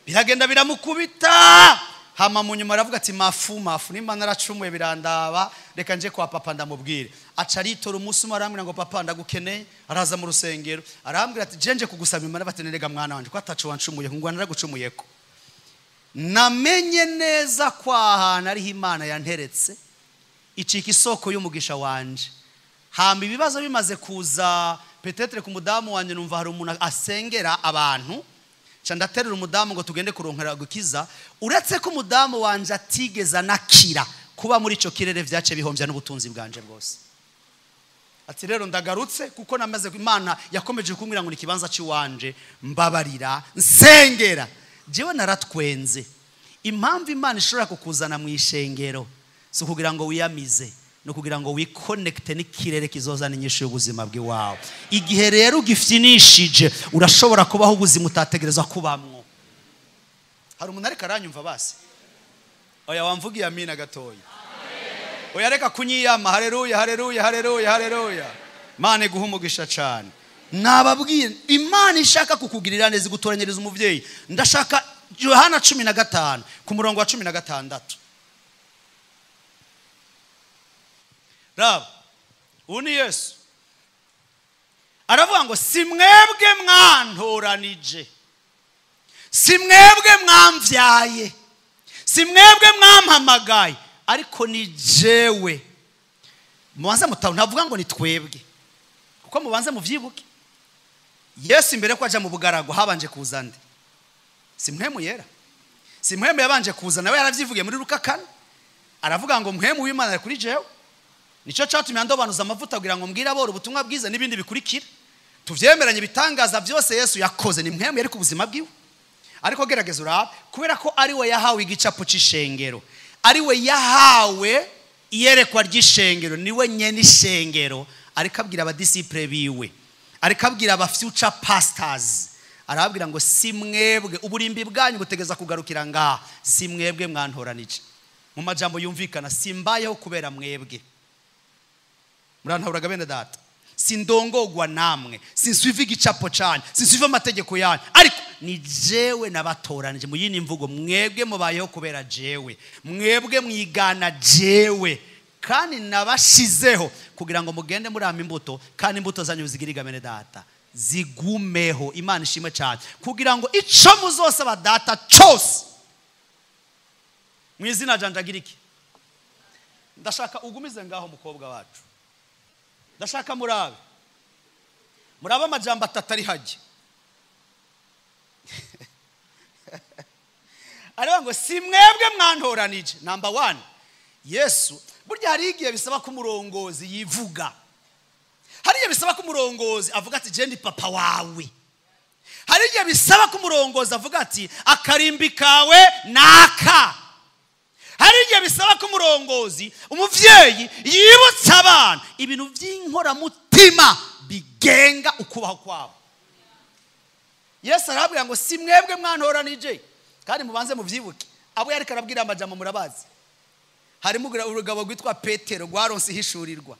Biragenda biramukubita, hama mu nyuma aravuga ati mafu nimba naracumuye birandaba, reka nje kwa papa ndamubwire. Aca aritora umunsi umwe arambwira ngo papa ndagukeneye. Araza mu rusengero arambwira ati jenje kugusaba Imana batenerega mwana wanje ko atacu wancumuye ngo naragucumuyeko. Namenye neza kwa ahantu ariho Imana yanteretse, icika isoko y'umugisha wanje. Hamba ibibazo bimaze kuza, petetre ku mudamu wanje numva hari umuntu asengera abantu, ca ndaterera umudamu ngo tugende kuronkera gukiza. Uretse ko umudamu wanje atigeza nakira kuba muri ico kirere, vyace bihomvya n'ubutunzi bwanje bwose. Ati rero ndagarutse kuko namaze Imana yakomeje kumbwira ngo ikibanza ci wanje mbabarira nsengera. Jewe naratwenze. Impamvu Imana ishobora kukuzana mu ishengero so kugira ngo wiyamize, no kugira ngo wiconnecte n'ikirere kizozana inyishu y'ubuzima bw'iwawe. Igihe rero ugifyinishije urashobora kubaho ubuzima utategereza kubamwo. Hari umuntu ariko aranyumva basi? Oya wamvugiye amina gatoya. Oya reka kunyiyama. Haleluya, haleluya, haleluya, haleluya. Mane guha umugisha cyane. nababwiye Imana ishaka kukugirira neza gutoranyiriza umuvyeyi. Ndashaka Yohana 15 ku murongo wa 16. Raba uni Yesu aravuga ngo simwebwe mwantoranije, simwebwe mwamvyaye, simwebwe mwampamagaye, ariko ni jewe. Mubanze mutaho ntavuga ngo ni twebwe, kuko mubanze muvyibuke Yesu imbere ko aja mu bugarago habanje kuzande simwemu yera, simwemu yabanje kuza nawe yaravyivugiye muri Luka 4 aravuga ngo mwemu w'Imana kuri jewe. Nico cyatumye ndobanuza amavuta kugira ngo mbwira aboro ubutumwa bwiza n'ibindi bikurikira. Tuvyemeranye bitangaza byose Yesu yakoze ni mwemu yari ku buzima bwiwe. Ariko gerageza urabe kubera ko ari we yahawe igicapo c'ishengero, ari we yahawe iyerekwa ry'ishengero, niwe nyene ishengero, ariko abwira abadisciple biwe, ariko abwira aba future pastors, arababwira ngo simwebwe uburimbi bwanyu butegeza kugarukira ngaha, simwebwe mwantoranije. Mu majambo yumvikana simbayeho kubera mwebwe. Murantaburaga bene data, sindongogwa namwe, sinsuiva igicapo cyane, sinsuiva amategeko yanyu, ariko ni jewe nabatoranije. Mu yindi mvugo mwebwe mubayeho kubera jewe, mwebwe mwigana jewe, kandi nabashizeho kugira ngo mugende muri ama imbuto, kandi imbuto zanyu zigiriga bene data zigumeho. Imana ishimwe cyane kugira ngo ico muzosaba data cyose mu izina janjagira iki. Ndashaka ugumize ngaho mukobwa wacu, ndashaka murabe amajambo atatu ari haje. Ariko ngo simwebwe mwantoranije. Number 1, Yesu burya hari igihe bisaba ko umurongozi yivuga, hari igihe bisaba ko umurongozi avuga ati je ndi papa wawe, hari igihe bisaba ko umurongozi avuga ati akarimbi kawe naka, hari igihe bisaba ko umurongozi umuvyeyi yibutsa abana ibintu by'inkora mutima bigenga ukubaho kwabo. Yesu arabwira ngo simwebwe mwantoranije, kandi mubanze muvyibuke abo yari karabwira amajambo murabazi. Harimo urugabo rwitwa Petero rwaronse hishurirwa.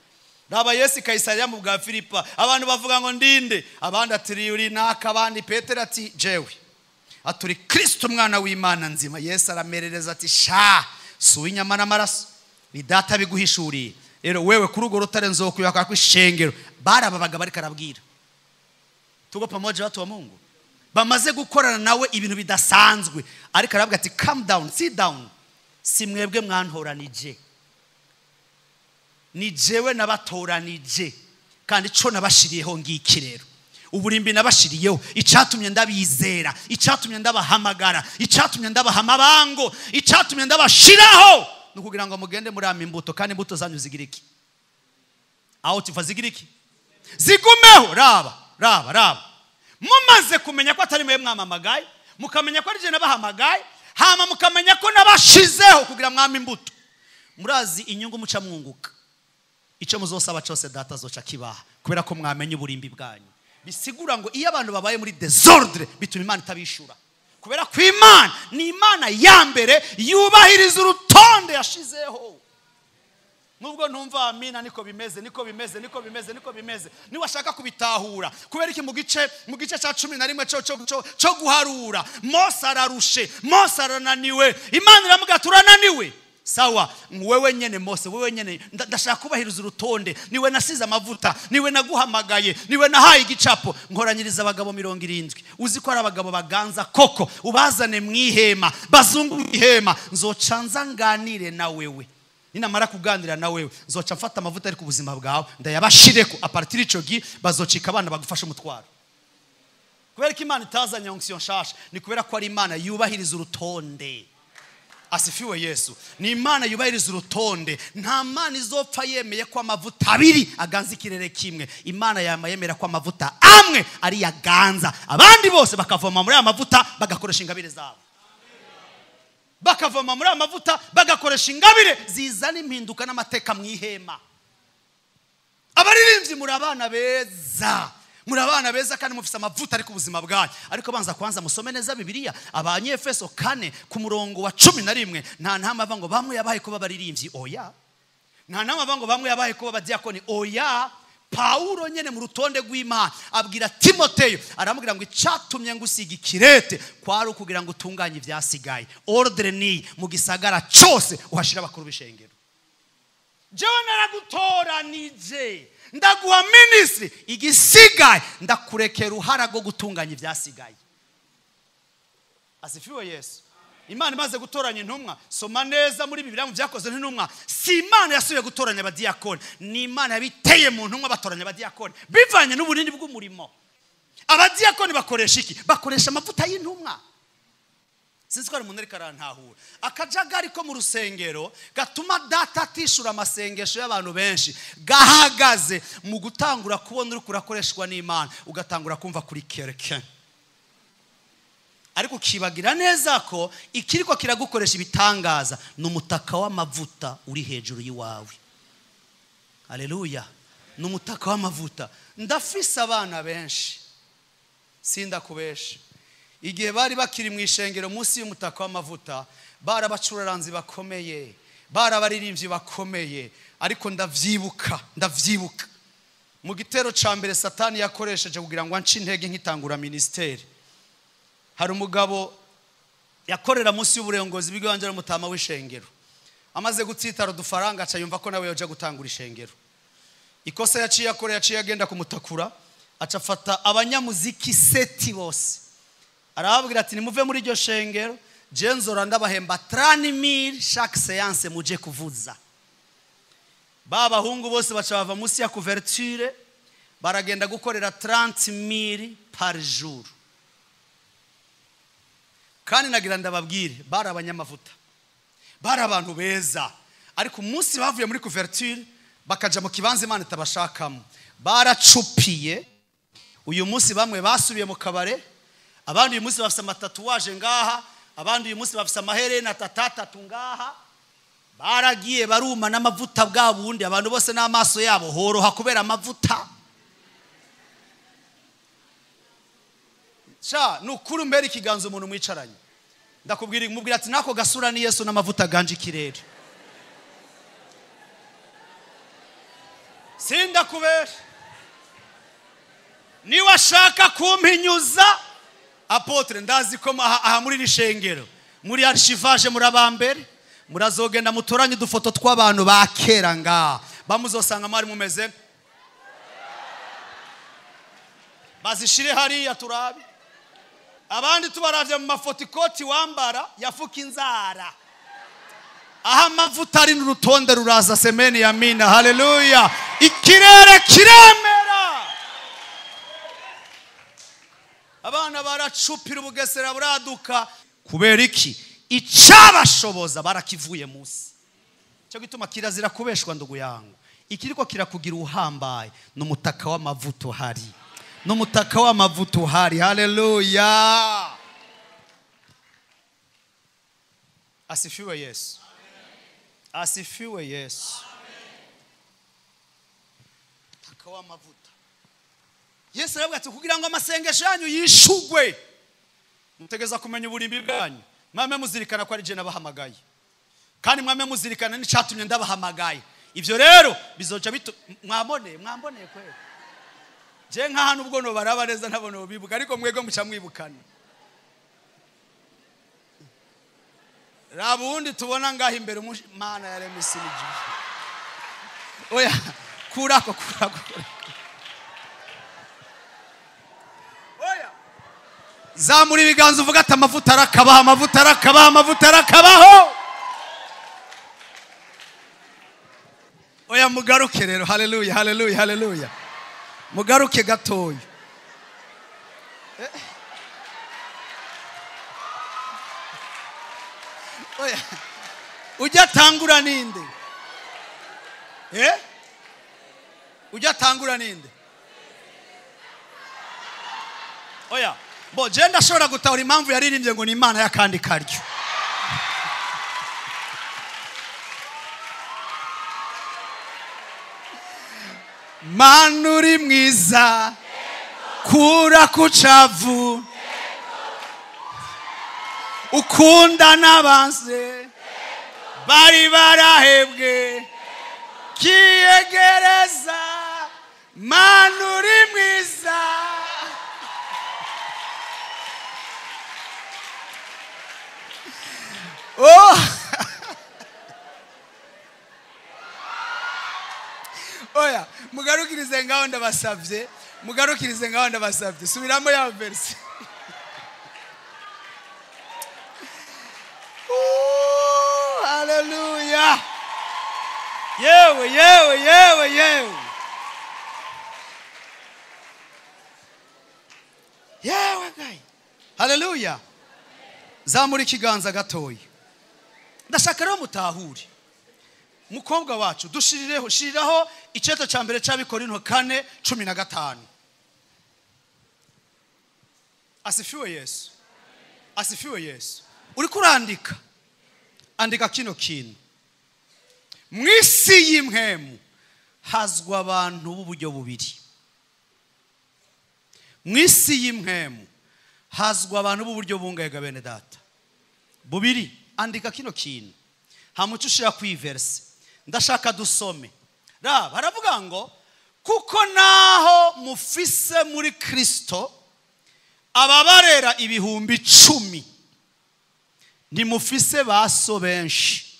Raba Yesu Kaisariya mu bwa Filipa, abantu bavuga ngo ndinde, abandi ati uri naka, abandi Petero ati jewe, aturi Kristo umwana w'Imana nzima. Yesu aramerereza ati sha suwi nyama n'amaraso ni data biguhishuriye, rero wewe kuri ugo rutare nzokuyaka kwishengero. Barababaga bari karabwira tugo pamoja watu wa Mungu bamaze gukorana nawe ibintu bidasanzwe, ariko arabwira ati calm down, sit down, simwebwe mwantoranije, ni jewe nabatoranije, kandi co nabashiriyeho ngiki. Rero uburimbi nabashiriyeho, icatumye ndabizera, icatumye ndabahamagara, icatumye ndabaha amabango, icatumye ndabashiraho nukugira ngo mugende muri ama imbuto, kandi imbuto zanyu zigiriki aho tifa zigiriki zigumeho. Raba mumaze kumenya ko atari mwe mwamamagaye, mukamenya ko ari je nabahamagaye, hama mukamenya ko nabashizeho kugira mwama imbuto, murazi inyungu muca mwunguka. Ico muzosaba cyose data zoca kibaha kubera ko mwamenye uburimbi bwanyu. Bisigura ngo iyo abantu babaye muri desordre bituma Imana itabishura, kubera ko Imana ni Imana ya mbere yubahiriza urutonde yashizeho. Nubwo ntumva amina niko bimeze. Ni washaka kubitahura kubera iki mu gice ca 11 cyo guharura Mose ararushe, Mose arananiwe, Imana iramuga turananiwe. Sawa, wewe nyene Mose, wewe nyene ndashaka kubahiriza urutonde, niwe nasize amavuta, niwe naguhamagaye, niwe nahaye igicapo. Nkoranyiriza abagabo 70. Uzi ko ari abagabo baganza koko, ubazane mwihema, bazungu mwihema, nzocanza nganire na wewe. Ninamara kuganira na wewe nzoca mfata amavuta ari ku buzima bwawe ndayabashireko, a partir ico gi bazocika abana bagufasha umutwaro. Kubera ko Imana itazanye onction shasha, ni kubera ko ari Imana yubahiriza urutonde. Asifiwe Yesu. Ni Imana yubahiriza urutonde. Nta Mana izopfa yemeye ko amavuta abiri aganza ikirere kimwe. Imana yemera ko amavuta amwe ari yaganza, abandi bose bakavoma muri amavuta bagakoresha ingabire zabo. Bakavoma muri amavuta bagakoresha ingabire zizana impinduka n'amateka mwihema. Abaririmbyi muri abana beza, muri abana beza kandi mufise amavuta ari ku buzima bwanyu. Ariko banza kwanza musome neza Bibiliya, Abanyefeso 4 ku murongo wa 11. Nta ntama ava ngo bamwe yabaye kuba baririmbyi, oya. Nta ntama ava ngo bamwe yabaye kuba abadiakoni, oya. Paulo nyene mu rutonde rw'Imana abwira Timoteyo, aramubwira ngo icatumye ngusiga Ikirete kwari ukugira ngo utunganye ivyasigaye. Ordre ni mu gisagara cyose uhashira abakuru b'ishengero. Jewe naragutoranije ndaguha ministry, igisigaye ndakurekera uruhara rwo gutunganya ivyasigaye. Asifiwe Yesu. Imana imaze gutoranya intumwa, soma neza muri Bibiliya mu byakozwe n'intumwa, si Imana yasubiye gutoranya abadiyakoni, ni Imana yabiteye mu ntumwa batoranya abadiyakoni bivanye n'ubunini bw'umurimo. Abadiyakoni bakoresha iki? Bakoresha amavuta y'intumwa. Sinzi ko ari umuntu ariko arantahura. Akajagari ko mu rusengero gatuma data atishura amasengesho y'abantu benshi, gahagaze mu gutangura kubona uri kurakoreshwa n'Imana, ugatangura kumva kuri kereke. Ariko kibagira neza ko ikiriko kiragukoresha ibitangaza n'umutaka w'amavuta uri hejuru yiwawe. Haleluya. N'umutaka w'amavuta. Ndafise abana benshi, sinda kubesha, igihe bari bakiri mu ishengero munsi y'umutaka w'amavuta, barabacuraranzi bakomeye, barabaririmbyi bakomeye, ariko ndavyibuka mu gitero ca mbere Satani yakoresheje kugira ngo anci intege nkitangura ministeri. Hari umugabo yakorera munsi y'uburengozi bw'Iwanjye n'umutama w'ishengero, amaze gutsitara udufaranga aca yumva ko nawe yoja gutangura ishengero. Ikosa yaciye akora, yaciye agenda kumutakura, aca afata abanyamuziki seti bose, arababwira ati nimuve muri iryo shengero, je nzora ndabahemba 30,000 chaque séance muje kuvuza. Bahungu bose baca bava munsi ya couverture, baragenda gukorera 30,000 par jour. Kandi nagira ndababwire, bari abanyamavuta, bari abantu beza, ariko umunsi bavuye muri couverture bakaja mu kibanza Imana itabashakamo, baracupiye. Uyu munsi bamwe basubiye mu kabare, abandi uyu munsi bafise amatatuwaje ngaha, abandi uyu munsi bafise amaherena tatatu ngaha, baragiye baruma n'amavuta bwabundi, abantu bose n'amaso yabo horoha kubera amavuta. Cha nukuru mbere ikiganzo umuntu mwicaranye, ndakubwira mubwira ati nako gasura ni Yesu n'amavuta ganje ikirere. Sinda kubera ni washaka kumpinyuza apotre, ndazi ko aha muri rishengero muri archivage muri abambere murazogenda mutoranye udufoto tw'abantu bakera nga bamuzosanga mari mumeze, bazishire hariya turabi. Abandi tubaravye mu mafotikoti wambara yafuka inzara, aha amavuta ari n'urutonde ruraza. Semeni yamina. Haleluya. Ikirere kiremera, abana baracupira ubugesera buraduka. Kubera iki? Icabashoboza barakivuye musi. Cyo gituma kirazira kubeshwa ndugu yangu, ikiriko kirakugira uhambaye n'umutaka w'amavuta hari, n'umutaka w'amavuta hari. Haleluya. Asifiwe Yesu. Asifiwe Yesu. Mutaka w'amavuta. Yesu aravuga ati kugira ngo amasengesho yanyu yishugwe, mutegeza kumenya uburimbi bwanyu. Mwame muzirikana ko ari je nabahamagaye, kandi mwame muzirikana n'icatumye ndabahamagaye. Ivyo rero bizoca mwambone kweli. Je nka hano ubwo no baraba neza ntabone bibuka, ariko mwego muca mwibukana. Rabundi tubona ngaho imbere Mana ya remisirije. Oya kurako. Oya zamuri ibiganza uvuga ati amavuta arakabaho, amavuta arakabaho, amavuta arakabaho. Oya mugaruke rero. Haleluya, haleluya, haleluya. Mugaruke gatoya. Oya ujya tangura ninde? Ujya tangura ninde? Oya bo je ndashobora gutahura impamvu yaririmbye ngo ni Imana yakandi karyo. Manuri mwiza kura kucavu, ukunda n'abanse bari barahebwe, kiyegereza Mana uri mwiza. Oya, mugarukirize ngaho ndabasavye. Mugarukirize ngaho ndabasavye. Subiramo ya verse. Hallelujah. Yewe. Yewe gai. Hallelujah. Zamura ikiganza gatoyi. Ndashaka rero mutahure. Mukobwa wacu shiriraho iceto ca mbere c'Abikorinto 4:15. Asifiwe Yesu. Asifiwe Yesu. Uri kurandika. Andika kino kintu. Mwisi y'imhemu hazwa abantu b'uburyo bubiri. Mwisi y'imhemu hazwa abantu b'uburyo bungaye bene data. Bubiri. Andika kino kintu. Hamucu ushira kwiverse. Ndashaka dusome. Baravuga ngo kuko naho mufise muri Kristo ababarera ibihumbi 10 ntimufise baso benshi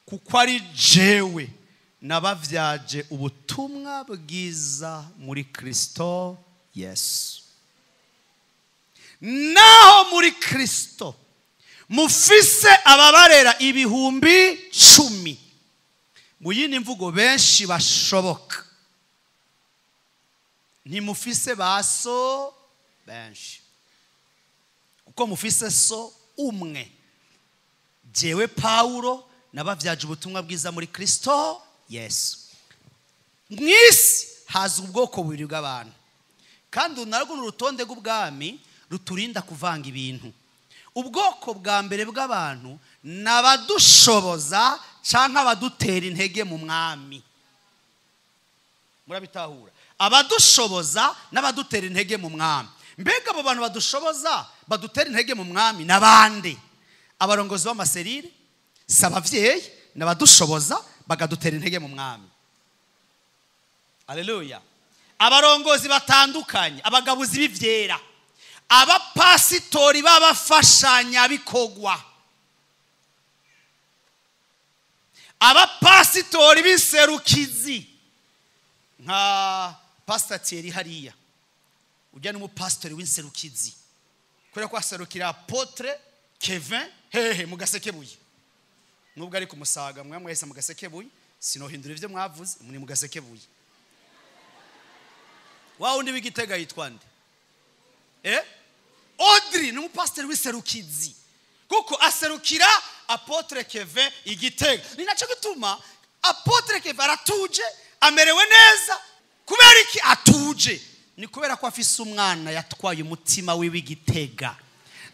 kuko ari jewe nabavyaje ubutumwa bwiza muri Kristo Yesu. Naho muri Kristo mufise ababarera ibihumbi 10. Muyini mvugo benshi bashoboka. Ntimufise baso benshi. Kuko mufise so umwe. Jewe Paulo nabavyaje ubutumwa bwiza muri Kristo Yesu. Mwisi haza ubwoko bubiri bw'abantu. Kandi unarwo n'urutonde rw'ubwami ruturinda kuvanga ibintu. Ubwoko bwa mbere bw'abantu nabadushoboza canke abadutera intege mu mwami. Murabitahura. Abadushoboza n'abadutera intege mu mwami. Mbega abo bantu badushoboza badutera intege mu mwami nabande? Abarongozi b'amaserire, sabavyeyi n'abadushoboza bagadutera intege mu mwami. Haleluya. Abarongozi batandukanye, abagabuzi b'ivyera, abapasitori babafashanya bikogwa, abapasitori b'inserukizi nka pasiteri hariya ujya n'umupasitori w'inserukizi kubera ko aserukira apotre Kevin hehe mu Gasekebuye nubwo ari kumusaga mwe mwese mu Gasekebuye sinohindura ivyo mwavuze muri mu Gasekebuye. Wa undi w'Igitega yitwa nde? Audrey n'umupasitori w'inserukizi kuko aserukira apotre Kevin Igitega. Ni naco gituma apotre Kevin aratuje amerewe neza. Kubera iki atuje? Ni kubera ko afise umwana yatwaye umutima wiwe Igitega.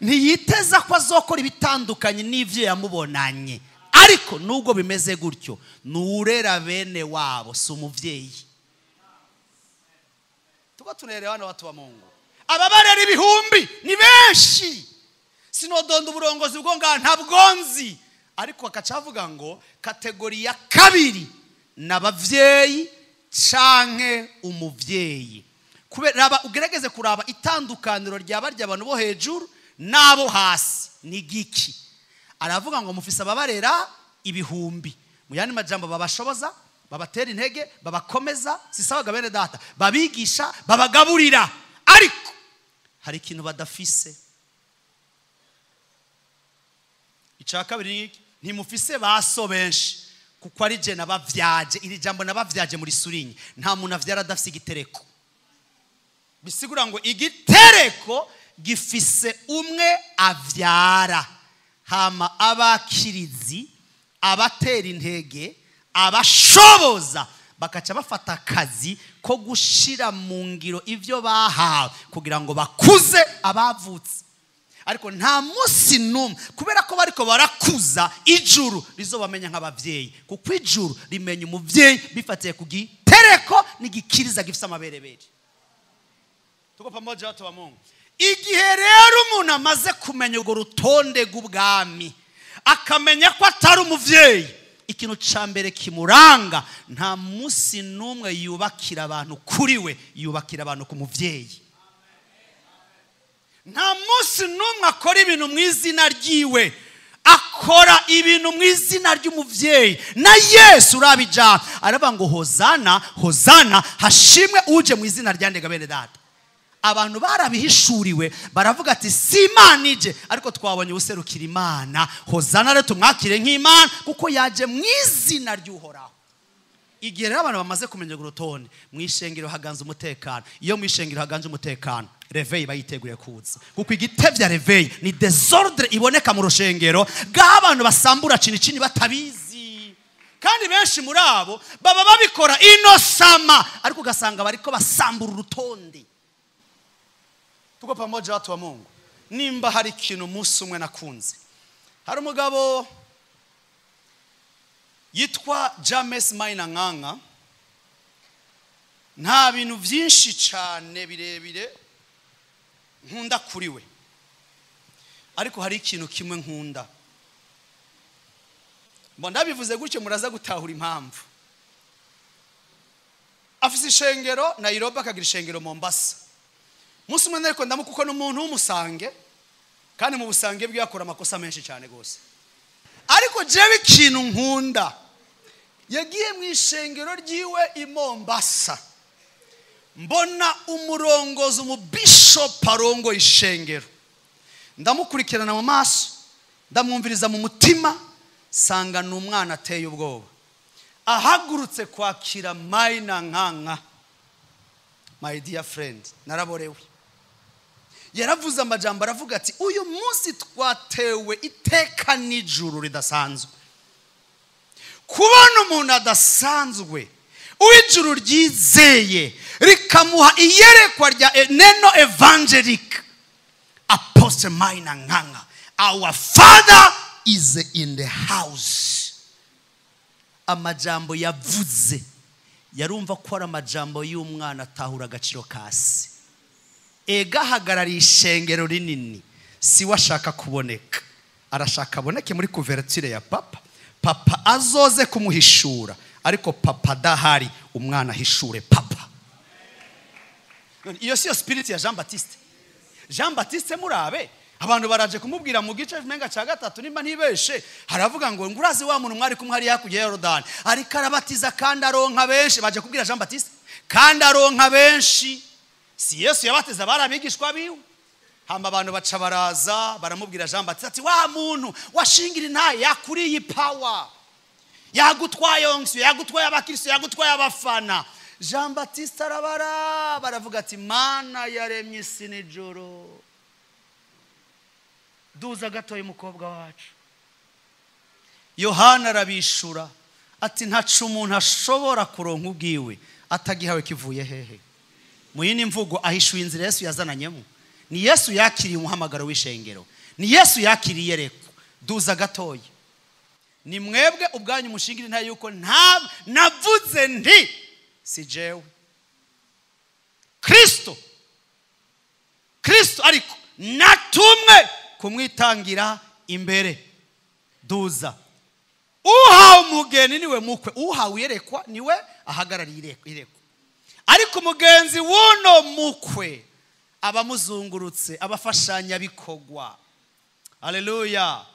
Ntiyiteza ko azokora ibitandukanye n'ivyo yamubonanye. Ariko nubwo bimeze gutyo nurera bene wabo si umuvyeyi. Tuko tunerera bana watu wa Mungu. Ababarera ibihumbi ni benshi. Sinodonda uburongozi bwo ntabwonzi. Ariko akacavuga ngo kategori ya kabiri n'abavyeyi canke umuvyeyi. Kubera ugerageze kuraba itandukaniro ry'abarya abantu bo hejuru nabo hasi ni giki. Aravuga ngo mufise ababarera ibihumbi. Mu yandi majambo babashoboza, babatera intege, babakomeza, sisabaga bene data, babigisha, babagaburira. Ariko hari ikintu badafise. Ica kabiri ntimufise baso benshi kuko ari je nabavyaje. Iri jambo nabavyaje muri Surinyi nta muntu avyara adafise igitereko. Bisigura ngo igitereko gifise umwe avyara. Hama abakirizi, abatera intege, abashoboza bakaca bafata akazi ko gushira mu ngiro ivyo bahawe kugira ngo bakuze abavutse. Ariko nta musi numwe kubera ko bariko barakuza ijuru rizobamenya nk'abavyeyi kuko ijuru rimenya umuvyeyi bifatiye ku gitereko n'igikiriza gifise amaberebere. Tuko pamoja watu wa Mungu. Igihe rero umuntu amaze kumenya urwo rutonde rw'ubwami akamenya ko atari umuvyeyi ikintu ca mbere kimuranga, nta munsi n'umwe yubakira abantu kuri we, yubakira abantu ku muvyeyi. Nta munsi n'umwe akora ibintu mu izina ryiwe, akora ibintu mu izina ry'umuvyeyi. Na Yesu urabijana aravuga ngo hozana hozana, hashimwe uje mu izina ryandega bene data. Abantu barabihishuriwe baravuga ati si Imana ije, ariko twabonye userukira Imana. Hozana rero tumwakire nk'Imana kuko yaje mu izina ry'Uhoraho. Igihe rero abantu bamaze kumenya urutonde, mu ishengero haganze umutekano. Iyo mu ishengero haganze umutekano, reveil bayiteguriye kuza, kuko igitevya reveil ni desordre iboneka mu rushengero bw'abantu basambura cini batabizi. Kandi benshi muri abo baba babikora inosama, ariko ugasanga bariko basambura urutonde. Tuko pamoja watu wa Mungu. Nimba hari ikintu umunsi umwe nakunze, hari umugabo yitwa James Maina Nganga. Nta bintu byinshi cyane birebire nkunda kuri we, ariko hari ikintu kimwe nkunda. Mbona bivuze gutyo muraza gutahura impamvu. Afise ishengero Nairobi, akagira ishengero Mombasa. Musi umwe nariko ndamukuko n'umuntu w'umusange, kandi mu busange bwe yakora amakosa menshi cyane gose. Ariko jewe ikintu nkunda, yagiye mu ishengero ryiwe i Mombasa, mbona umurongozi umubishop arongo ishengero. Ndamukurikirana mu maso, ndamwumviriza mu mutima, sanga n'umwana ateye ubwoba. Ahagurutse kwakira Maina Nganga, my dear friend, naraborewe. Yaravuze amajambo aravuga ati uyu munsi twatewe iteka n'ijuru ridasanzwe. Kubona umuntu adasanzwe uwijuru ryizeye rikamuha iyerekwa rya neno evangelic, Apostle Maina Nganga, our father is in the house. Amajambo yavuze yarumva ko ari amajambo y'umwana atahura agaciro kasi. Ega hagarari ishengero rinini, si washaka kuboneka, arashaka aboneke muri couverture ya papa. Papa azoze kumuhishura, ariko papa dahari umwana hishure papa. Iyo siyo spirit ya Jean Baptiste. Jean Baptiste murabe, abantu baraje kumubwira mu gice menga ca gatatu nimba ntibeshe, haravuga ngo ngurazi wa muntu mwari kumwe hari yakujya Yorodani, ariko arabatiza kandi aronka benshi. Baje kubwira Jean Baptiste kandi aronka benshi. Si Yesu yabateza barabigishwa biwe. Hamba abantu baca baraza baramubwira Jean Baptiste ati wa muntu washingira ntaye yakuriye power, yagutwaye onksyo, yagutwaye abakristo, yagutwaye abafana. Jean Baptiste arabara baravuga ati Mana yaremye isi n'ijoro, duza gatoye umukobwa wacu. Yohana arabishura ati ntacu umuntu ashobora kuronka ubwiwe atagihawe kivuye hehe. Mu yindi mvugo ahishuye inzira Yesu yazananyemo. Ni Yesu yakiriye umuhamagaro w'ishengero, ni Yesu yakiriye reko. Duza gatoye, ni mwebwe ubwanyu mushingire nta yuko nta navuze ndi si jewe Kristo ariko natumwe kumwitangira imbere. Duza uhawe umugeni niwe mukwe, uhawe yerekwa niwe ahagarariye irekwa, ariko umugenzi wuno mukwe abamuzungurutse abafashanya bikogwa. Haleluya.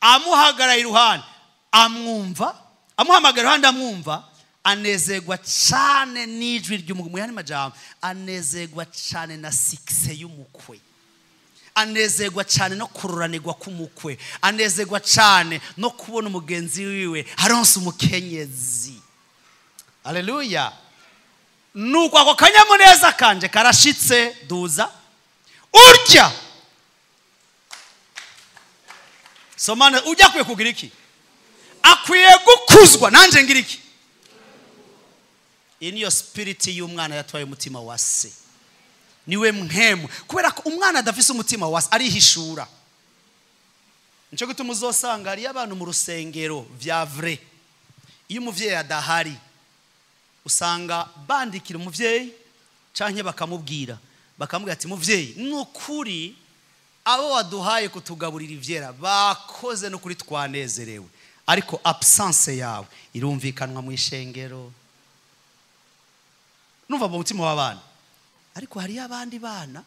Amuhagarara iruhande amwumva, amuhamagara iruhande amwumva, anezegwa cyane n'ijwi ry'umugabo. Yani majambo, anezegwa cyane na sikise y'umukwe, anezegwa cyane no kururanirwa k'umukwe, anezegwa cyane no kubona umugenzi wiwe haronse umukenyezi. Haleluya. Nuko ako kanyamuneza kanje karashitse. Duza urya somana ujya kwiye kugira iki? Akwiye gukuzwa. Nanje ngira iki? In your spirit y'umwana yatwaye umutima wa se, niwe mhemu. Kubera ko umwana adafise umutima wa se arihishura. Nico gituma uzosanga ari abantu mu rusengero vya vrai, iyo umuvyeyi adahari usanga bandikira umuvyeyi canke bakamubwira ati muvyeyi nukuri abo waduhaye kutugaburira ivyera bakoze no kuri twanezerewe, ariko absence yawe irumvikanwa mu ishengero. Numva mu mutima w'abana. Ariko hari abandi bana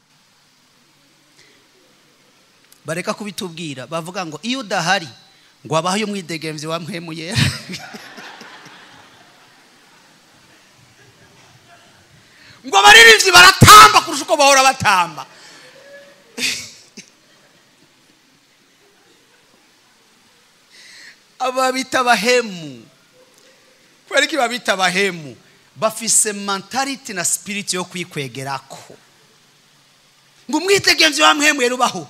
bareka kubitubwira, bavuga ngo iyo udahari ngo abaho umwidegemvye wa mpwemu yera. Ngo abaririmbyi baratamba kurusha uko bahora batamba. Ababita bahemu. Kubera iki babita bahemu? Bafise mentality na spirit yo kwikwegerako. Ngo umwidegemvye wa mpwemu yera ubaho.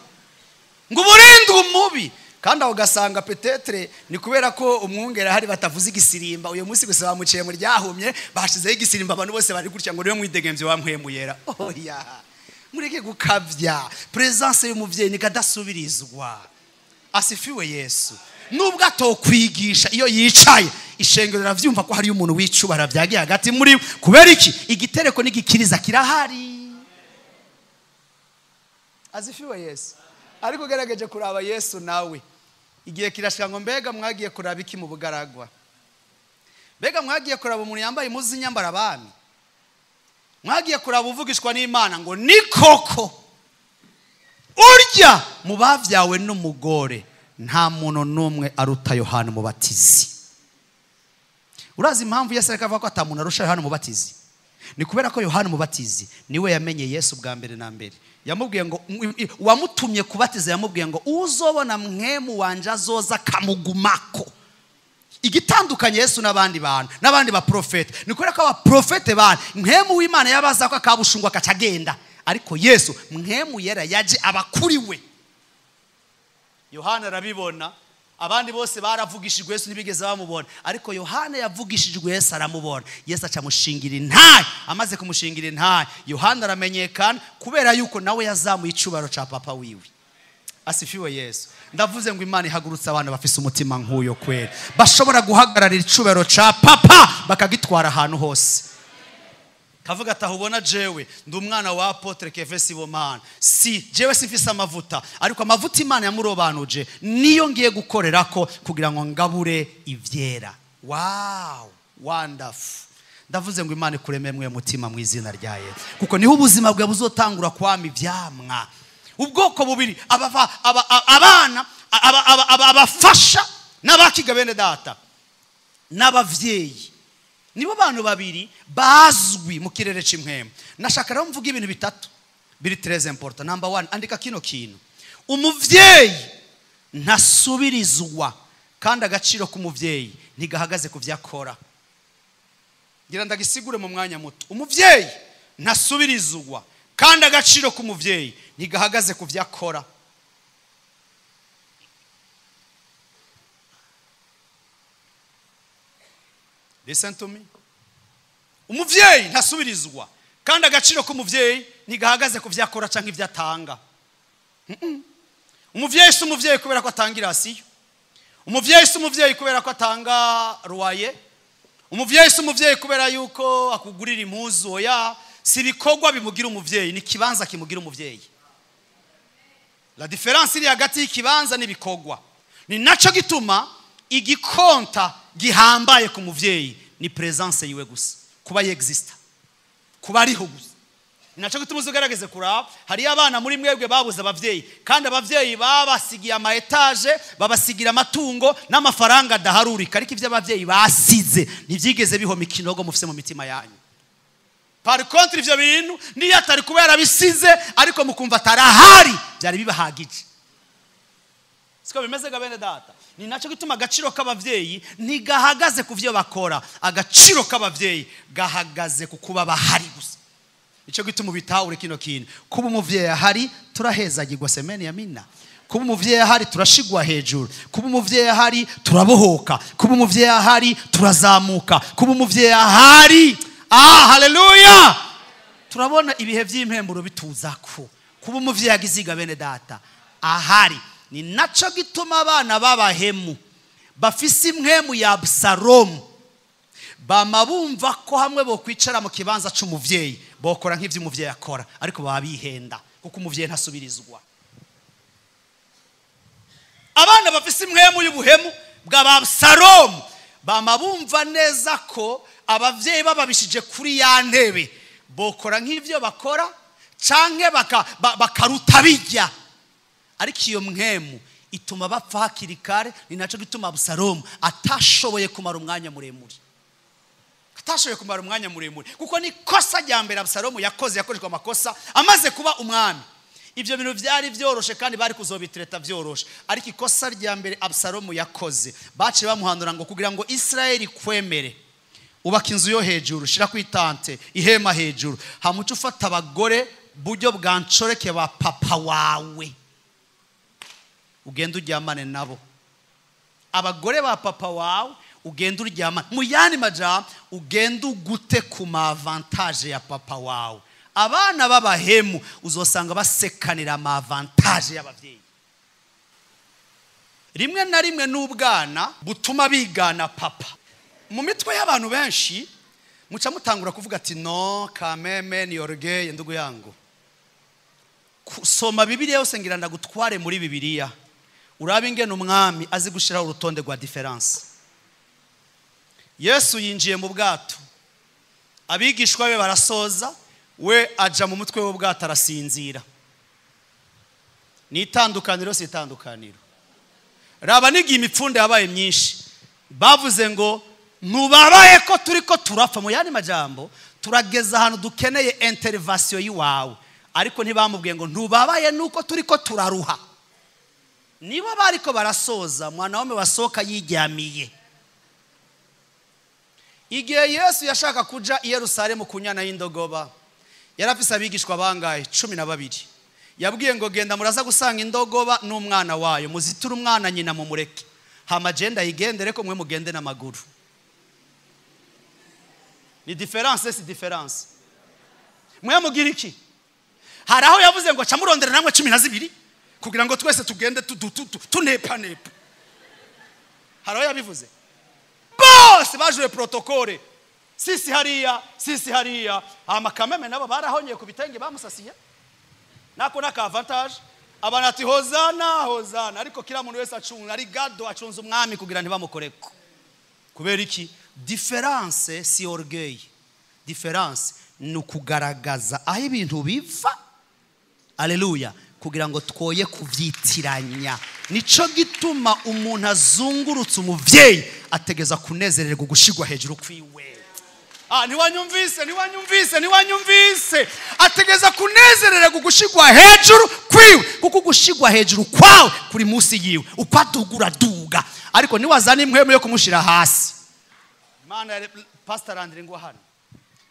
Ngo burinde umubi. Kandi aho gasanga petetre ni kubera ko umwungera hari batavuze igisirimba, uyo munsi gusa bamuciye mu ryahumye, bashizeho igisirimba abantu bose bari gutya ngo niyo mwidegemvye wa mpwemu yera. Oya, mureke gukavya. Presence y'umuvyeyi nikadasubirizwa. Asifiwe Yesu. Nubwo atokwigisha iyo yicaye, ishengero ravyumva ko hari umuntu wicubara vyagiye hagati muri kubera iki igitereko n'igikiriza kirahari. Asifiwe Yesu. Ariko gerageje kuraba Yesu nawe igihe kirashika ngo mbega mwagiye kuraba iki mu bugaragwa? Mbega mwagiye kuraba umuntu yambaye impuzu nyambara abami? Mwagiye kuraba uvugishwa n'Imana ngo ni koko urya mu bavyawe n'umugore nta muntu numwe aruta Yohana Umubatizi. Urazi impamvu Yesu akavuga ko atamuntu arusha Yohana Umubatizi? Ni kubera ko Yohana Umubatizi niwe yamenye Yesu bwa mbere na mbere. Yamubwiye ngo wamutumye kubatiza, yamubwiye ngo uzobona mpwemu wanje azoza kamugumako. Igitandukanye Yesu n'abandi bantu n'abandi ba profete, ni kubera ko aba profete bana mpwemu w'Imana yabaza ko akabushungwa kacagenda, ariko Yesu mpwemu yera yaje abakuriwe. Yohana arabibona, abandi bose baravugishijwe Yesu nibigeze bamubona, ariko Yohana yavugishijwe Yesu aramubona. Yesu acamushingira intaye, amaze kumushingira intaye Yohana aramenyekana kubera yuko nawe yazamuye icubaro ca papa wiwe. Asifiwe Yesu. Ndavuze ngo Imana ihagurutse abantu bafise umutima nk'uyo kwera, bashobora guhagararira icubaro ca papa bakagitwara ahantu hose. Kavuga atahubona jewe ndi umwana wa Apotre Kevin Sibomana, si jewe simfise amavuta, ariko amavuta Imana yamurobanuje niyo ngiye gukorerako kugira ngo ngabure ivyera. Wow, wonderful. Ndavuze ngo Imana ikurememwe umutima mu izina rya Yesu, kuko niho ubuzima bwe buzotangura kwama ivyamwa. Ubwoko bubiri abana abafasha n'abakiga bene data n'abavyeyi, nibo bantu babiri bazwi mu kirere c'imwema. Nashaka rero mvuga ibintu bitatu biri très important. Number 1, andika kino kintu: umuvyeyi ntasubirizwa, kandi agaciro k'umuvyeyi ntigahagaze ku vyakora. Ngira ndagisigure mu mwanya muto. Umuvyeyi ntasubirizwa, kandi agaciro k'umuvyeyi ntigahagaze ku vyakora. Listen to me. Umuvyeyi ntasubirizwa, kandi agaciro k'umuvyeyi ntigahagaze ku vyakora canke ivyatanga. Umuvyeyi si umuvyeyi kubera ko atanga irasiyo. Umuvyeyi si umuvyeyi kubera ko atanga ruwaye. Umuvyeyi si umuvyeyi kubera yuko akugurira impuzu. Oya, si ibikorwa bimugira umuvyeyi, ni kibanza kimugira umuvyeyi. La différence iri hagati y'ikibanza n'ibikorwa. Ni naco gituma igikonta gihambaye ku muvyeyi ni presence yiwe gusa, kuba yexista, kuba ariho gusa. Naco gituma uzogerageze kuraba, hari abana muri mwebwe babuze abavyeyi, kandi abavyeyi babasigiye ama etage, babasigira amatungo n'amafaranga adaharurika, ariko ivyo abavyeyi basize ntivyigeze bihoma ikinogo mufise mu mitima yanyu. Par contre ivyo bintu niyo atari kubera bisize, ariko mukumva atarahari, byari bibahagije. Siko bimeze ga bene data. Ni naco gituma agaciro k'abavyeyi ntigahagaze ku vyo bakora, agaciro k'abavyeyi gahagaze ku kuba bahari gusa. Ico gituma bitahure kino kintu: kuba umuvyeyi ahari turahezagirwa, semeni ya mina. Kuba umuvyeyi ahari turashigwa hejuru, kuba umuvyeyi ahari turabohoka, kuba umuvyeyi ahari turazamuka, kuba umuvyeyi ahari haleluya, turabona ibihe vy'impemburo bituzako. Kuba umuvyeyi agiziga bene data ahari. Ni naco gituma abana babahemu bafise impwemu ya Absalomu bama bumva ko hamwe bo kwicara mu kibanza c'umuvyeyi bokora nk'ivyo umuvyeyi akora, ariko baba bihenda kuko umuvyeyi ntasubirizwa. Abana bafise impwemu y'ubuhemu bw'Absalomu bama bumva neza ko abavyeyi bababishije kuri ya ntebe bokora nk'ivyo bakora canke bakaruta bijya. Ariko iyo mwemu ituma bapfa hakiri kare. Ni naco gituma Absalomu atashoboye kumara umwanya muremure. Kuko ni kosa rya mbere Absalomu yakoreshwa amakosa amaze kuba umwami. Ibyo bintu byari byoroshe kandi bari kuzobitreta byoroshe. Ariko ikosa rya mbere Absalomu yakoze, baciye bamuhandura ngo kugira ngo Israeli kwemere ubaka inzu yo hejuru, shira kwitante ihema hejuru, hamuca ufata abagore buryo bwancoreke ba papa wawe, ugenda uryamane nabo. Abagore ba papa wawe ugenda uryamane. Mu yandi majambo ugenda ugute ku ma avantage ya papa wawe. Abana b'abahemu uzosanga basekanira ama avantage y'abavyeyi. Rimwe na rimwe n'ubwana butuma bigana papa. Mu mitwe y'abantu benshi muca mutangura kuvuga ati no kameme ni orgueil ndugu yangu. Soma Bibiliya yose ngira ndagutware muri Bibiliya. Urabe ingene umwami azi gushiraho urutonde rwa difference. Yesu yinjiye mu bwato, abigishwa be barasoza, we aja mu mutwe w'ubwato arasinzira. Ni itandukaniro si itandukaniro. Raba nigi imipfunde yabaye myinshi, bavuze ngo nubabaye ko turiko turapfa. Mu yandi majambo turageza ahantu dukeneye intervention yiwawe. Ariko ntibamubwiye ngo ntubabaye nuko turiko turaruha. Nibo bariko barasoza, mwana wame wasoka yiryamiye. Igihe Yesu yashaka kuja i Yerusalemu kunyana y'indogoba, yarafise abigishwa bangahe? 12. Yabwiye ngo genda muraza gusanga indogoba n'umwana wayo, muzitura umwana nyina mu mureke, hama agenda yigendere ko mwe mugende n'amaguru. Ni difference, si difference. Mwe mugira iki? Haraho yavuze ngo camurondera namwe 12 kugira ngo twese tugende tunepa. Haraho yabivuze. Bose bajure protokole. Sisi hariya. Amakameme nabo barahonye ku bitenge bamusasiye. Nako naka avantage. Abantu ati hozana. Ariko kila muntu wese acunga ari gado acunza umwami kugira ntibamukoreko. Kubera iki? Difference si orgueil. Difference ni ukugaragaza aho ibintu biva. Alleluia. Kugira ngo twoye kuvyitiranya. Nico gituma umuntu azungurutse umuvyeyi ategeza kunezererwa gushigwa hejuru kwiwe. Niwanyumvise. Ategeza kunezererwa gushigwa hejuru kwiwe. Kuko gushigwa hejuru kwawe kuri musi yiwe. Upadugura duga. Ariko niwazana imwemo yo kumushira hasi. Mana Pastor Andre ngo hano.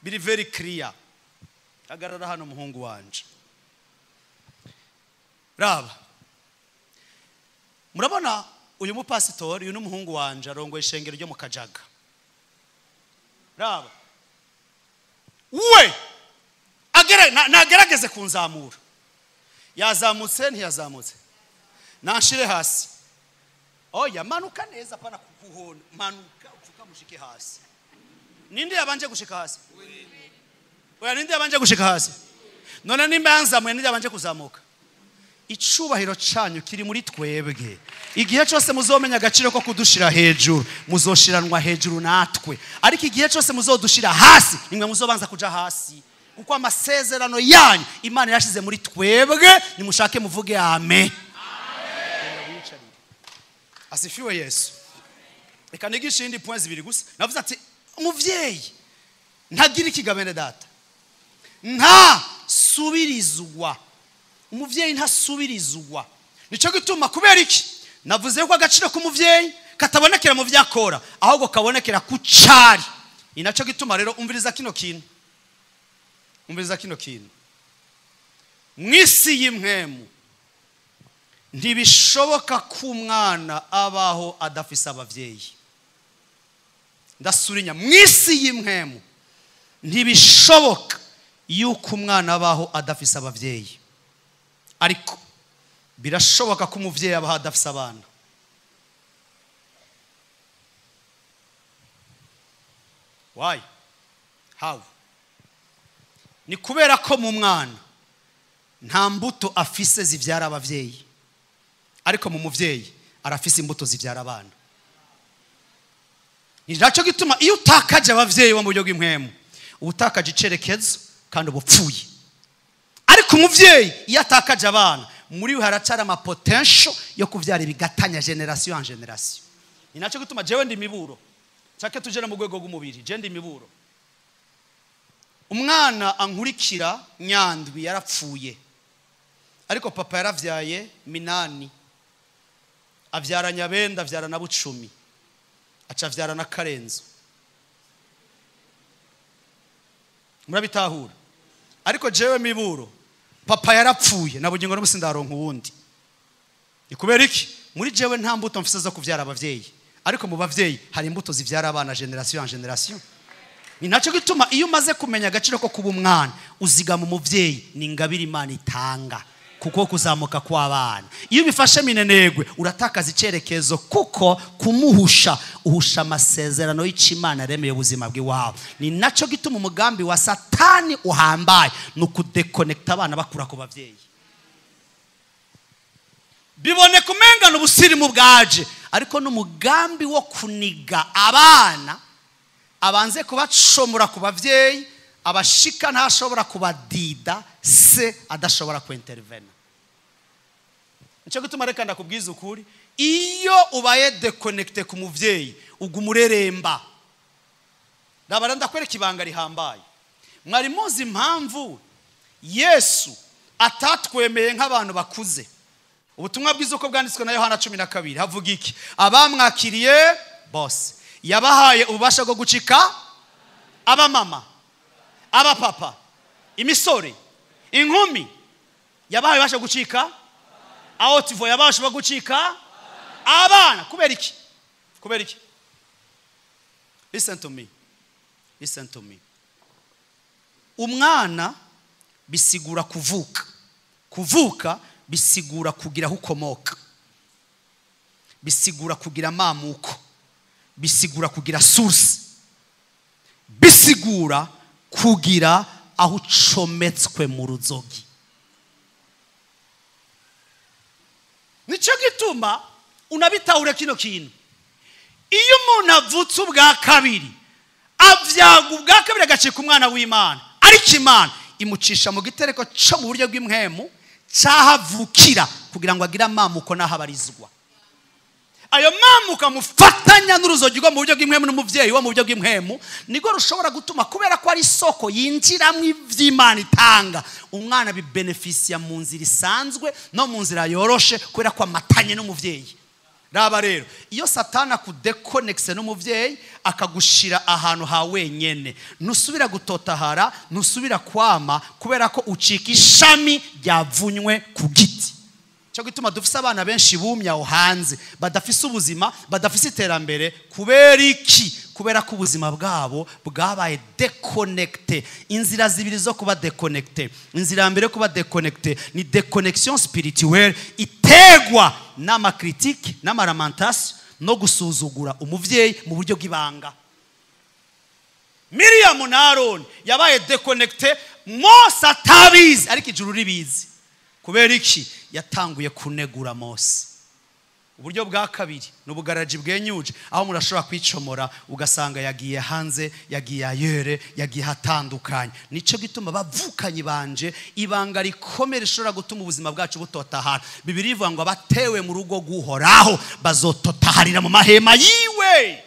Biri very clear. Agarara hano muhungu wanje. Raba. Murabona uyu mupasitori, uyu n'umuhungu wanje arongoye ishengero ryo mu Kajaga. Raba. We nagerageze kunzamura. Yazamutse ntiyazamutse. Nanshire hasi. Oya manuka neza pana kukuhona. Manuka upfuka mushike hasi. Ninde yabanje gushika hasi? Oya ninde yabanje gushika hasi? None nimba yanzamwe ninde yabanje kuzamuka? Icubahiro canyu kiri muri twebwe. Igihe cyose muzomenya agaciro ko kudushira hejuru, muzoshiranwa hejuru natwe. Ariko igihe cyose muzodushira hasi, nimwe muzobanza kuja hasi. Kuko amasezerano yanyu Imana yashize muri twebwe, nimushake muvuge amen. Amen. Asifiwe Yesu. Reka nigisha indi point zibiri gusa. Navuze ati umuvyeyi ntagira ikigabene data. Nta subirizwa. Umuvyeyi ntasubirizwa. Nico gituma kubera iki? Navuze ko agaciro k'umuvyeyi katabonekera mu vyakora, ahubwo kabonekera ku cari. Inaco gituma rero umviriza kino kintu. Mwisi y'imwemu ntibishoboka ko umwana abaho adafise abavyeyi. Ndasurinya, mwisi y'imwemu ntibishoboka yuko umwana abaho adafise abavyeyi. Ariko birashoboka ko umuvyeyi abaho adafise abana. Why? How? Ni kubera ko mu mwana nta mbuto afise zivyara abavyeyi, ariko mu muvyeyi arafise imbuto zivyara abana. Niraco gituma iyo utakaje abavyeyi bo mu buryo bw'impwemu ubutakaje icerekezo kandi ubupfuye. Ariko umuvyeyi iyo atakaje abana muri we haracara ama potential yo kuvyara ibigatanya generation en generation. Ninaco gituma jewe ndi miburo cyake tujera mu rwego rw'umubiri je ndi miburo. Umwana ankurikira Nyandwi yarapfuye ariko papa yaravyaye Minani avyara Nyabenda avyara na Bucumi aca avyara na Karenzo. Murabitahura. Ariko jewe miburo papa yarapfuye nabugingo no musindaronka uwundi. Ikubera iki? Muri jewe nta mbuto mfise zo kuvyara abavyeyi ariko mu bavyeyi hari imbuto zivyara abana generation en generation. Ni naco gituma iyo umaze kumenya agaciro ko kuba umwana uzigama umuvyeyi ni ingabire Imana itanga kuko kuzamuka kw'abana. Iyo bifashe minenegwe uratakaza icerekezo kuko kumuhusha uhusha amasezerano y'Imana remeye ubuzima bw'iwawe. Ni naco gituma umugambi wa Satani uhambaye no kudeconnecta abana bakura ku bavyeyi. Bibone kumengana ubusirimu bwaje ariko n'umugambi wo kuniga abana abanze kubacomura ku bavyeyi abashika ntashobora kubadida se adashobora kuintervena. Nico gituma reka ndakubwiza ukuri iyo ubaye deconnecte ku muvyeyi ugumureremba. Ndabara ndakwereka ibanga rihambaye. Mwari muzi impamvu Yesu atatwemeye nk'abantu bakuze. Ubutumwa bwiza uko bwanditswe na Yohana 12 havuga iki? Abamwakiriye bose yabahaye ububasha bwo gucika abamama, abapapa, imisore, inkumi, yabahaye ububasha gucika aotivo, yabahaye ububasha gucika abana. Kubera iki? Kubera iki? Listen to me. Listen to me. Umwana bisigura kuvuka. Kuvuka bisigura kugira aho ukomoka. Bisigura kugira mamuko. Bisigura kugira source. Bisigura kugira aho ucometswe mu ruzogi. Nico gituma unabitahure kino kintu. Iyo umuntu avutse ubwa kabiri avyaga ubwa kabiri agacika umwana w'Imana ariko Imana imucisha mu gitereko cyo mu buryo bw'impwemu cyahavukira kugira ngo agira amamuko nahabarizwa. Ayo mamuka mufatanya n'uruzogi rwo mu buryo bw'impwemu n'umuvyeyi wo mu buryo bw'impwemu nigo rushobora gutuma kubera ko ari soko yinjiramwe ivy'Imana itanga umwana bibenefisia mu nzira isanzwe no mu nzira yoroshe kubera ko amatanye n'umuvyeyi. Raba rero iyo Satana kudeconnecte n'umuvyeyi akagushira ahantu ha wenyene nusubira gutotahara nusubira kwama kubera ko ucika ishami ryavunywe ku giti. Cyo gituma dufise abana benshi bumya aho hanze badafise ubuzima badafise iterambere. Kubera iki? Kubera ko ubuzima bwabo bwabaye deconnecte. Inzira zibiri zo kuba deconnecte. Inzira mbere kuba deconnecte ni déconnexion spirituelle itegwa n'ama critique n'amaramantation no gusuzugura umuvyeyi mu buryo bw'ibanga. Miriam na Aaron yabaye deconnecte Mose atabizi ariko ijuru ribizi. Kubera iki? Yatanguye kunegura Mose. Uburyo bwa kabiri n'ubugaraji bwenyuje aho murashobora kwicomora ugasanga yagiye hanze yagiye ayere yagiye hatandukanye. Nico gituma bavukanye banje ibanga rikomere rishobora gutuma ubuzima bwacu butotahara. Bibiri ivuga ngo abatewe mu rugo guhoraho bazototaharira mu mahema yiwe.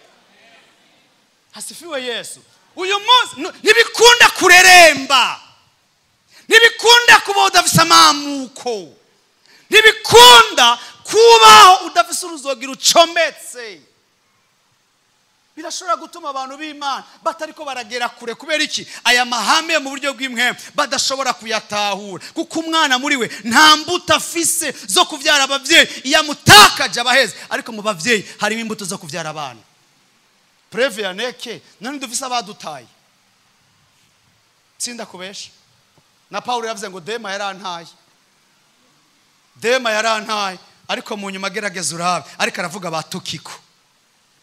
Hasifiwe Yesu. Uyu munsi nibikunda kureremba. Nibikunda kuba udafise amamuko. Nibikunda kubaho udafise uruzogi rucometse. Birashobora gutuma abantu b'Imana batariko baragera kure. Kubera iki? Aya mahame mu buryo bw'impwemu badashobora kuyatahura kuko umwana muri we nta mbuto afise zo kuvyara abavyeyi yamutakaje abaheze. Ariko mu bavyeyi harimo imbuto zo kuvyara abana. Preve ya neke nani dufise abadutaye. Tsinda kubesha. Na Paulo yavuze ngo Dema yarantaye. Dema yarantaye ariko mu nyuma gerageza urabe ariko aravuga batukiko.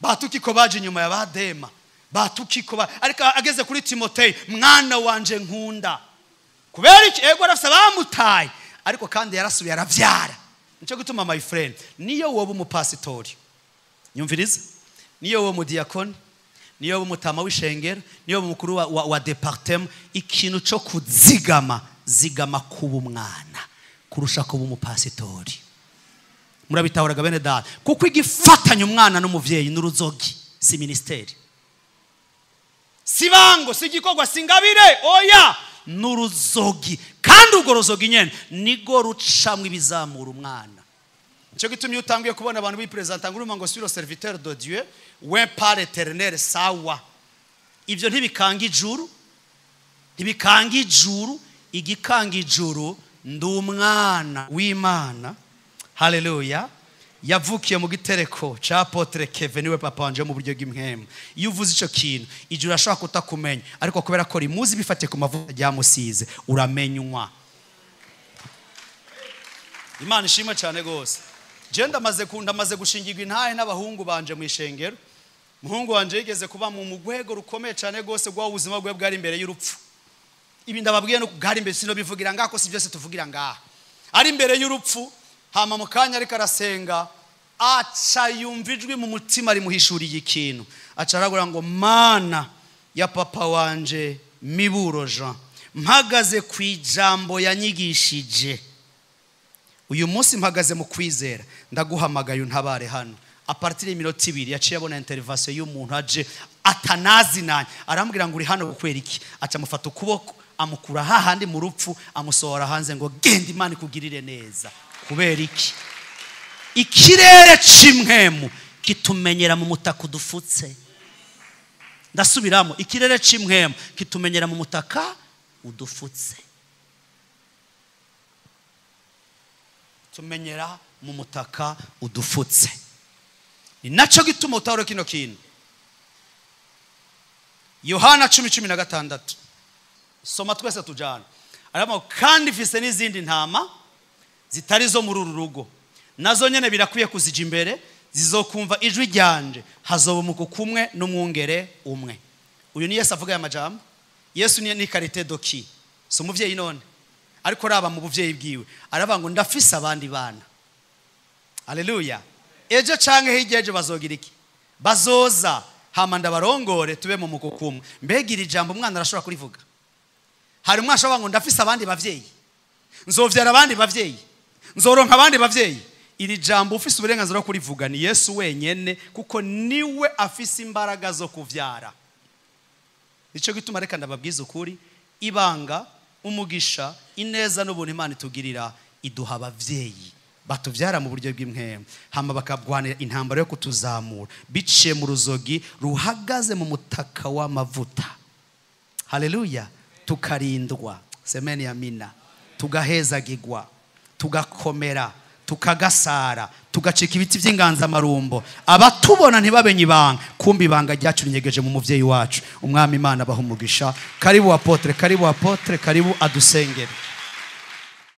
Batukiko baje nyuma ya Badema. Batukiko ariko ageze kuri Timotheo mwana wanje nkunda. Kubera iki? Ego arafise bamutaye ariko kandi yarasubiye aravyara. Nico gutuma my friend niyo woba umupasitori nyumviriza niyo woba mu diakoni niyo umutama w'ishengero, niyo umukuru wa departement, ikintu cyo kuzigama, zigama kuba umwana kurusha kuba umupasitori. Murabitahuraga bene data, kuko igifatanya umwana n'umuvyeyi n'uruzogi si ministeri, sibango sigikogwa singabire, oya n'uruzogi, kandi urwo ruzogi nyene nigo rucamwe ibizamura umwana. Cyo gitumye utangiye kubona abantu bipresenta nguruma ngo sur le serviteur de Dieu, we par éternel sawa. Ivyo ntibikanga ijuru, ntibikanga ijuru, igikanga ijuru ndumwana w'Imana. Haleluya. Yavukiye mu gitereko cha Apotre Kevin we papa wanje mu buryo bw'impwemu. Iyo uvuze ico kintu ijuru ashaka kutakumenya, ariko kubera ko rimuzi bifate ku mavuta ryamusize uramenywa. Imana ishimwe cyane gose. Je ndamaze gushingirwa intahe n'abahungu banje mu ishengero. Muhungu wanje yigeze kuba mu mugwego rukomeye cyane gose gwa ubuzima bwe bwari imbere y'urupfu. Ibi ndababwiye no kugari imbere sino bivugira ngako si byose tuvugira ngaha. Ari imbere y'urupfu, hama mukanya ariko arasenga, aca yumva ijwi mu mutima rimuhishuriye ikintu. Aca aragura ngo Mana ya papa wanje Miburo Jean, mpagaze ku ijambo yanyigishije. Uyu munsi mpagaze mu kwizera, ndaguhamagaye untabare hano. A partir y'iminota 2 yaciye abona intervention y'umuntu aje atanazinanye, arambwira ngo uri hano gukwera iki. Aca mufata ukuboko amukura hahandi mu rupfu, amusohora hanze ngo genda Imana ikugirire neza. Kubera iki? Ikirere c'imwemu kitumenyera mu mutaka udufutse. Ndasubiramo, ikirere c'imwemu kitumenyera mu mutaka udufutse. Tumenyera mu mutaka udufutse. Ni naco gituma utahura kino kintu. Yohana 10:16 soma twese tujana. Aramo kandi mfise n'izindi ntama zitari zo muri uru rugo, nazo nyene birakwiye kuzija imbere, zizokumva ijwi ryanje, hazoba umuko kumwe n'umwungere umwe. Uyu ni Yesu avuga ya majambo. Yesu ni karite doki, so umuvyeyi none ariko raba mu buvyeyi bwiwe aravuga ngo ndafise abandi bana. Haleluya. Ejo canke higeje bazogira iki? Bazoza hama ndabarongore tube mu muko kumwe. Mbega iri jambo umwana arashobora kurivuga? Hari umwana ashobora ngo ndafise abandi bavyeyi, nzovyara abandi bavyeyi, nzoronka abandi bavyeyi. Iri jambo ufise uburenganzira bwo kurivuga ni Yesu wenyene, kuko niwe afise imbaraga zo kuvyara. Nico gituma reka ndababwiza ukuri, ibanga, umugisha, ineza n'ubuntu Imana itugirira iduha abavyeyi batuvyara mu buryo bw'impwemu, hama bakabwanira intambara yo kutuzamura biciye mu ruzogi ruhagaze mu mutaka w'amavuta. Haleluya. Tukarindwa, semeni amina, tugahezagirwa, tugakomera, tukagasara, tugacika ibiti by'inganzamarumbo. Abatubona ntibabenye ibanga, kumbi ibanga ryacu rinyegeje mu muvyeyi wacu. Umwami Imana abaha umugisha. Karibu Apotre, karibu Apotre, karibu adusengere.